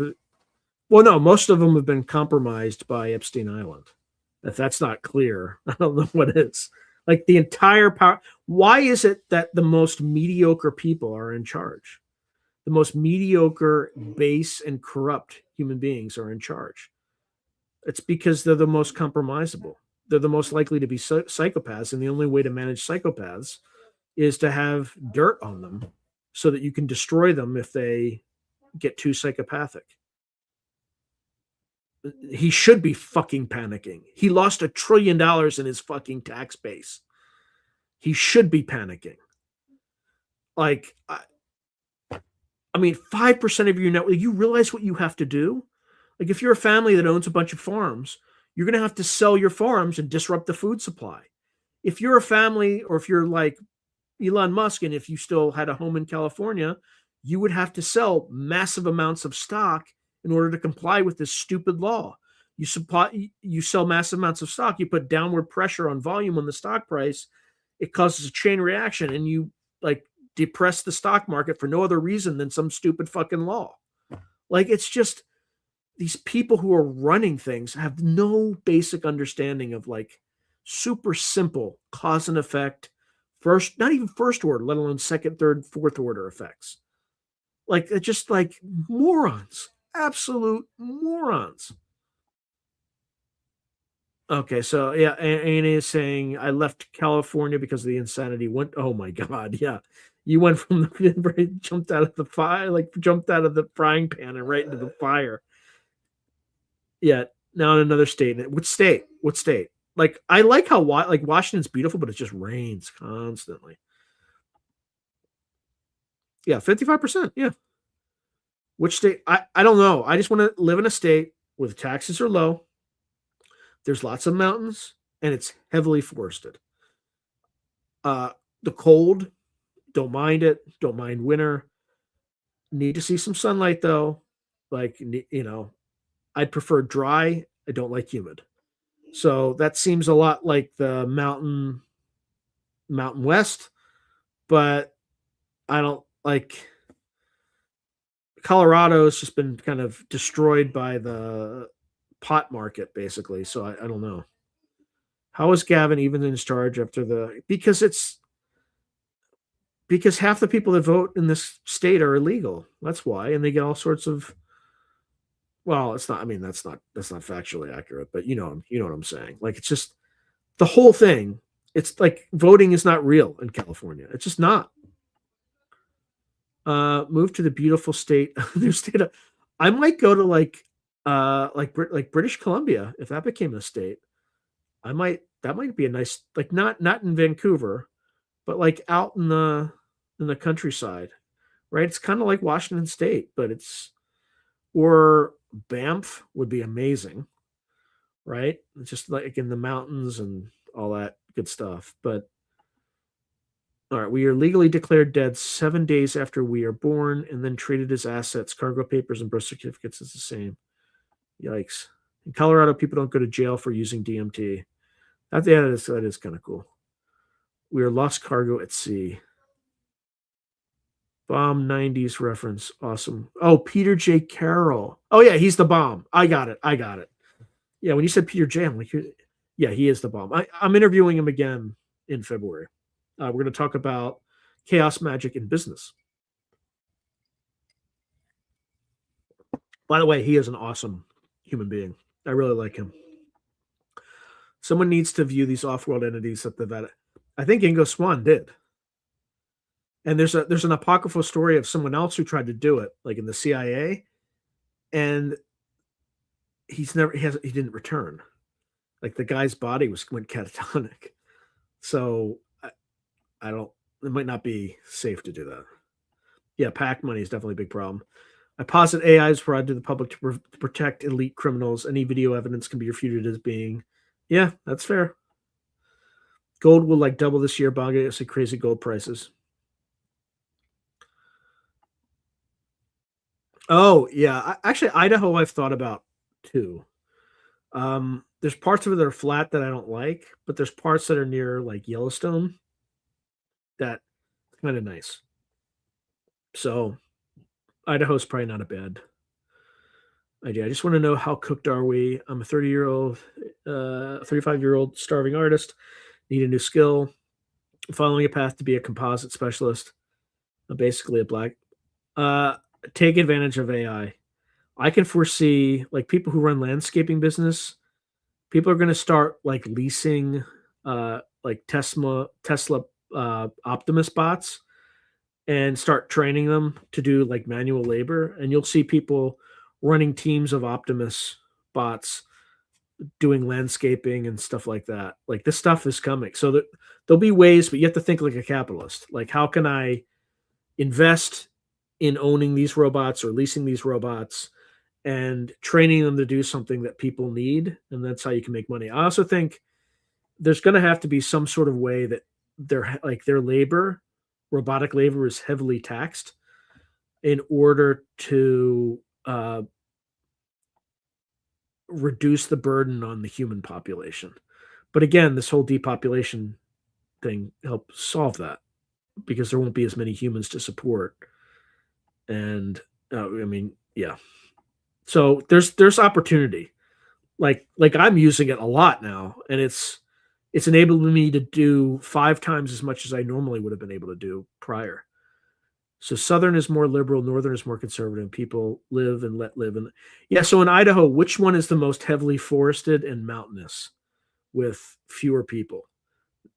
Well, no, most of them have been compromised by Epstein Island. If that's not clear, I don't know what is. Like the entire power... Why is it that the most mediocre people are in charge? The most mediocre, base, and corrupt human beings are in charge. It's because they're the most compromisable. They're the most likely to be psychopaths, and the only way to manage psychopaths is to have dirt on them so that you can destroy them if they get too psychopathic. He should be fucking panicking. He lost $1 trillion in his fucking tax base. He should be panicking. Like, I mean, 5% of your net, you realize what you have to do? Like, if you're a family that owns a bunch of farms, you're going to have to sell your farms and disrupt the food supply. If you're a family, or if you're like Elon Musk, and if you still had a home in California, you would have to sell massive amounts of stock in order to comply with this stupid law. You sell massive amounts of stock, you put downward pressure on volume on the stock price, it causes a chain reaction, and you like depress the stock market for no other reason than some stupid fucking law. Like, it's just, these people who are running things have no basic understanding of like super simple cause and effect, not even first order, let alone second, third, fourth order effects. Like, it's just like morons, absolute morons. Okay, so yeah, Annie is saying I left California because of the insanity. Oh my God, yeah. You went from the jumped out of the fire, like jumped out of the frying pan and right into the fire. Yeah, now in another state. What state? Like, I like how like Washington's beautiful, but it just rains constantly. Yeah, 55%. Yeah. Which state? I don't know. I just want to live in a state where the taxes are low, there's lots of mountains, and it's heavily forested. Uh, the cold, don't mind it. Don't mind winter. Need to see some sunlight though. Like, I'd prefer dry. I don't like humid. So that seems a lot like the Mountain West, but I don't like Colorado's just been kind of destroyed by the pot market, basically. So I don't know. How is Gavin even in charge after the because half the people that vote in this state are illegal. That's why, and they get all sorts of. Well, it's not. I mean, that's not factually accurate, but you know what I'm saying. Like, it's just the whole thing. It's like voting is not real in California. It's just not. Move to the beautiful state. Their state. I might go to like British Columbia if that became a state. I might. That might be a nice like not in Vancouver, but like out in the countryside, right? It's kind of like Washington State, but it's or Banff would be amazing, right? It's just like in the mountains and all that good stuff. But all right, we are legally declared dead 7 days after we are born and then treated as assets. Cargo papers and birth certificates is the same. Yikes. In Colorado, people don't go to jail for using DMT. That is kind of cool. We are lost cargo at sea. Bomb 90s reference. Awesome. Oh, Peter J. Carroll. Oh, yeah, he's the bomb. I got it. Yeah, when you said Peter J., I'm like, yeah, he is the bomb. I'm interviewing him again in February. We're going to talk about chaos magic in business. By the way, he is an awesome human being. I really like him. Someone needs to view these off-world entities at the vet. I think Ingo Swann did. And there's an apocryphal story of someone else who tried to do it, like in the CIA, and he didn't return. Like the guy's body went catatonic. So I don't. It might not be safe to do that. Yeah, PAC money is definitely a big problem. I posit AI is provided to the public to protect elite criminals. Any video evidence can be refuted as being. Yeah, that's fair. Gold will like double this year. Baga, see crazy gold prices. Oh yeah, actually Idaho I've thought about too. There's parts of it that are flat that I don't like, but there's parts that are near like Yellowstone that kind of nice. So Idaho's probably not a bad idea. I just want to know how cooked are we? I'm a 30-year-old, 35-year-old starving artist. Need a new skill. Following a path to be a composite specialist. I'm basically a black. Take advantage of AI. I can foresee like people who run landscaping business. People are going to start like leasing, like Tesla Optimus bots, and start training them to do like manual labor. And you'll see people running teams of Optimus bots doing landscaping and stuff like that. Like this stuff is coming. So that there'll be ways, but you have to think like a capitalist. Like how can I invest in owning these robots or leasing these robots and training them to do something that people need, and that's how you can make money. I also think there's going to have to be some sort of way that their labor, robotic labor, is heavily taxed in order to reduce the burden on the human population. But again, this whole depopulation thing helps solve that because there won't be as many humans to support. And I mean, yeah. So there's opportunity. Like I'm using it a lot now, and it's enabled me to do 5 times as much as I normally would have been able to do prior. So Southern is more liberal, Northern is more conservative. People live and let live. And yeah, so in Idaho, which one is the most heavily forested and mountainous with fewer people?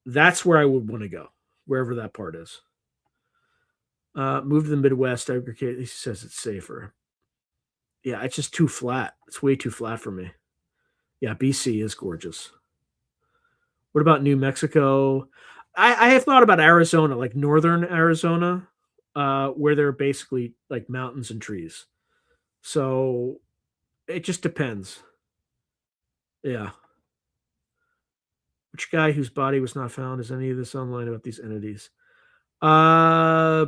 That's where I would want to go, wherever that part is. Move to the Midwest. He says it's safer. Yeah, it's just too flat. It's way too flat for me. Yeah, BC is gorgeous. What about New Mexico? I have thought about Arizona, like northern Arizona, where there are basically like mountains and trees. So It just depends. Yeah. Which guy whose body was not found? Is any of this online about these entities? Uh,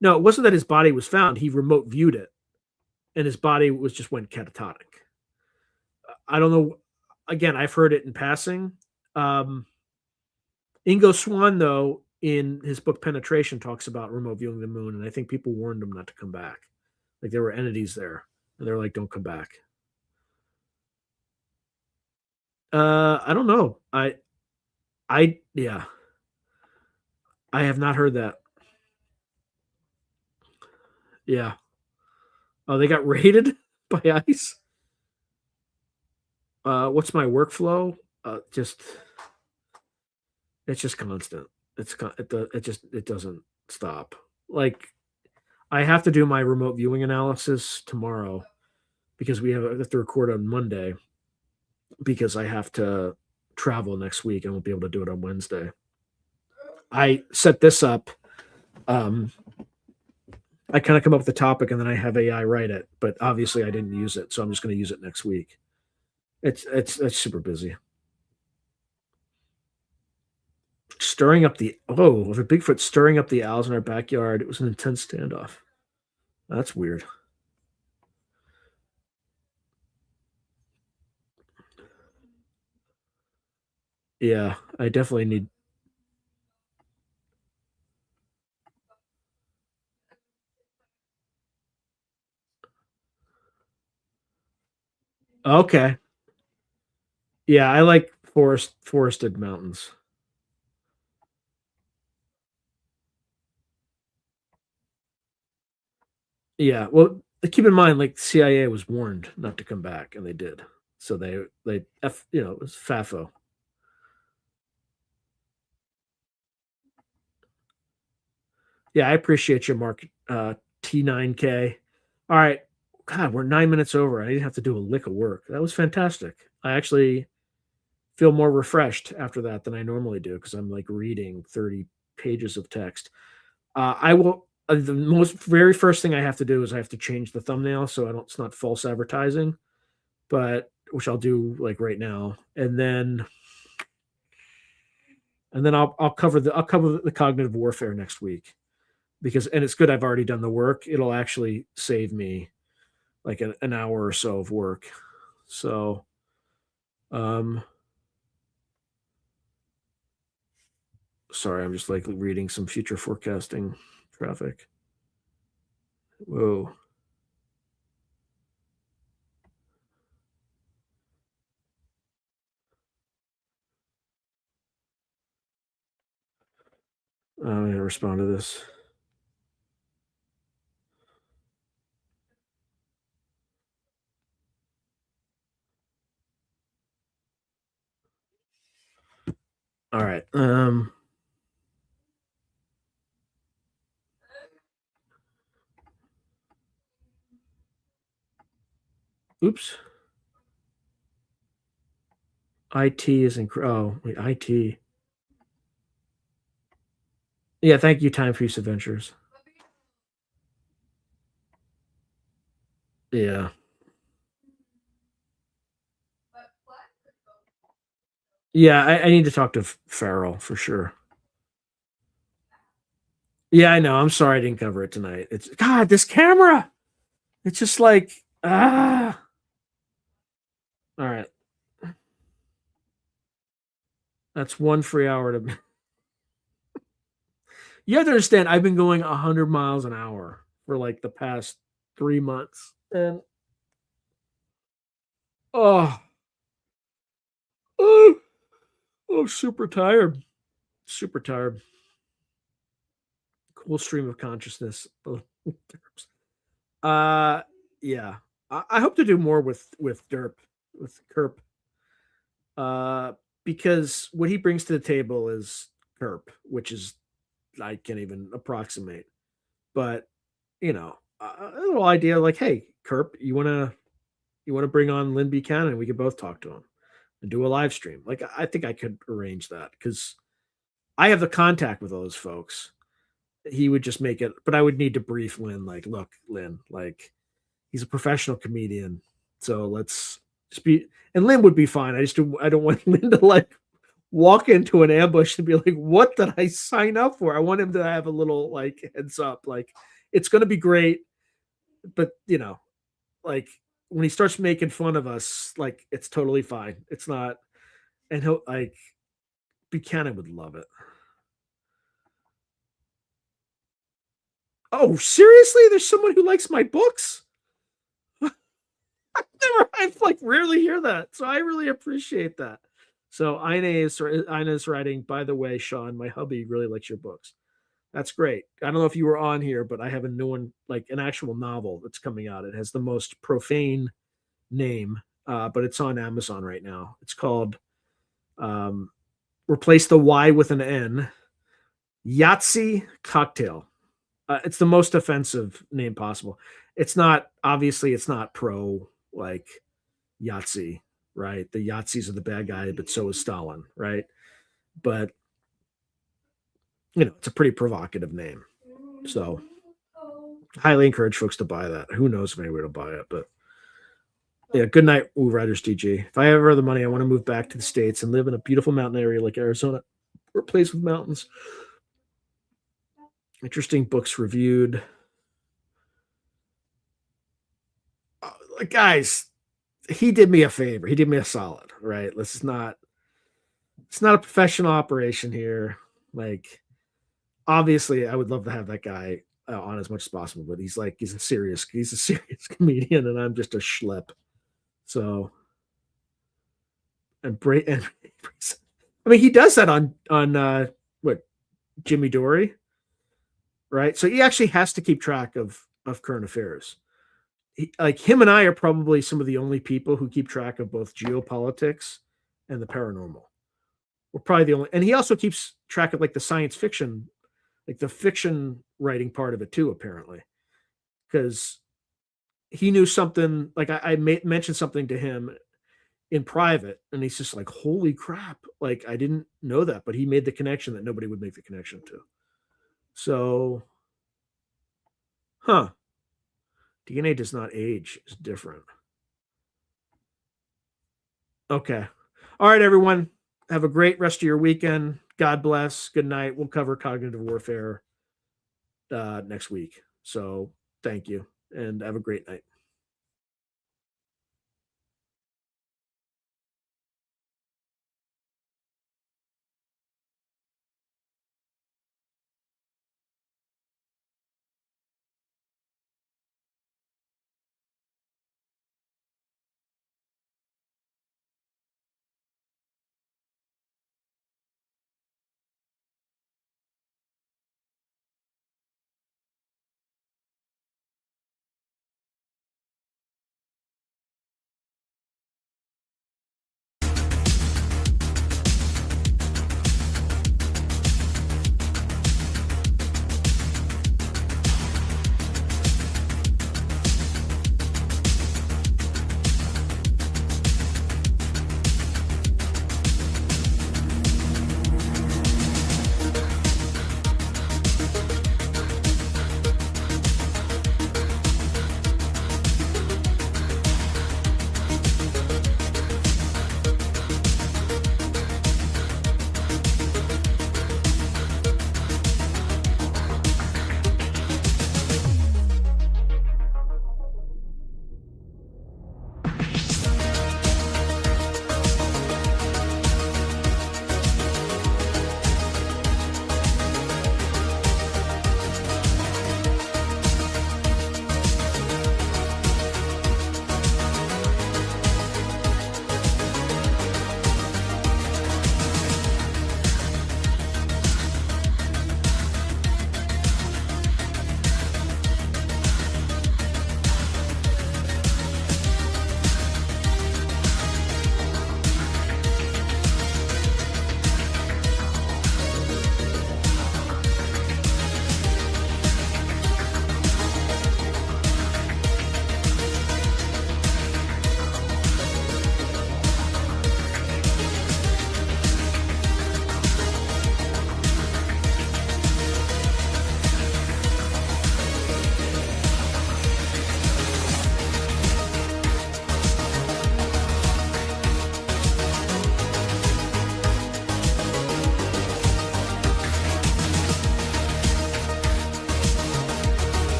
no, it wasn't that his body was found. He remote viewed it, and his body was just went catatonic. I don't know. Again, I've heard it in passing. Um, Ingo Swann, though, in his book Penetration, talks about remote viewing the moon, and I think people warned him not to come back. Like there were entities there, and they're like, "Don't come back." I don't know. Yeah, I have not heard that. Yeah. Oh, they got raided by ICE. What's my workflow? Just it's just constant. It doesn't stop. Like I have to do my remote viewing analysis tomorrow because I have to record on Monday because I have to travel next week. I won't be able to do it on Wednesday. I set this up. Um, I kind of come up with the topic and then I have AI write it, but obviously I didn't use it, so I'm just going to use it next week. It's super busy. Stirring up the of a Bigfoot stirring up the owls in our backyard. It was an intense standoff. That's weird. Yeah, I definitely need. Okay. Yeah, I like forested mountains. Yeah, well, keep in mind, like CIA was warned not to come back, and they did. So it was FAFO. Yeah, I appreciate you, Mark. T9K. All right. God, we're 9 minutes over. I didn't have to do a lick of work. That was fantastic. I actually feel more refreshed after that than I normally do because I'm like reading 30 pages of text. I will. The most very first thing I have to do is I have to change the thumbnail so it's not false advertising, but which I'll do like right now, and then I'll cover the cognitive warfare next week because and it's good I've already done the work. It'll actually save me like an hour or so of work. So, um, sorry, I'm just like reading some future forecasting traffic. Whoa. I'm gonna respond to this. All right. Oops. IT is oh wait, IT. Yeah, thank you, Time Feast Adventures. Yeah. Yeah, I need to talk to Farrell for sure. Yeah, I know. I'm sorry I didn't cover it tonight. It's God, this camera. It's just like ah. All right. That's one free hour to. You have to understand. I've been going 100 miles an hour for like the past 3 months, and oh, oh, I'm super tired. Super tired. Cool stream of consciousness. uh, yeah. I hope to do more with Derp with Kerp. Uh, because what he brings to the table is Kerp, which is I can't even approximate. But a little idea like, hey, Kerp, you wanna bring on Lynn Buchanan? We could both talk to him and do a live stream. Like I think I could arrange that because I have the contact with those folks. He would just make it, but I would need to brief Lynn, like, look, Lynn, like He's a professional comedian. So let's just be, and Lynn would be fine. I don't want Lynn to like walk into an ambush and be like, what did I sign up for? I want him to have a little like heads up. Like, it's going to be great. But, like when he starts making fun of us, like, it's totally fine. It's not, and he'll like, Buchanan would love it. Oh, seriously? There's someone who likes my books? I've like rarely hear that. So I really appreciate that. So Ina's writing, by the way, Sean, my hubby really likes your books. That's great. I don't know if you were on here, but I have a new one, like an actual novel that's coming out. It has the most profane name, but it's on Amazon right now. It's called um, replace the Y with an N, Yahtzee Cocktail. It's the most offensive name possible. It's not pro like Yahtzee, right? The Yahtzees are the bad guy, but so is Stalin, right? But it's a pretty provocative name. So highly encourage folks to buy that. Who knows if anybody will buy it, but yeah, good night, Woo Riders DG. If I ever have the money, I want to move back to the States and live in a beautiful mountain area like Arizona or a place with mountains. Interesting books reviewed. Guys, he did me a favor. He did me a solid, right? It's not a professional operation here. Like, obviously, I would love to have that guy on as much as possible, but he's a serious comedian, and I'm just a schlep. So, and I mean, he does that on what, Jimmy Dory, right? So he actually has to keep track of current affairs. Like him and I are probably some of the only people who keep track of both geopolitics and the paranormal. We're probably the only, and he also keeps track of like the science fiction, like the fiction writing part of it too, apparently, because he knew something. Like I mentioned something to him in private, and he's just like, "Holy crap!" Like I didn't know that, but he made the connection that nobody would make the connection to. So, huh? DNA does not age; it's different. Okay. All right, everyone. Have a great rest of your weekend. God bless. Good night. We'll cover cognitive warfare next week. So thank you and have a great night.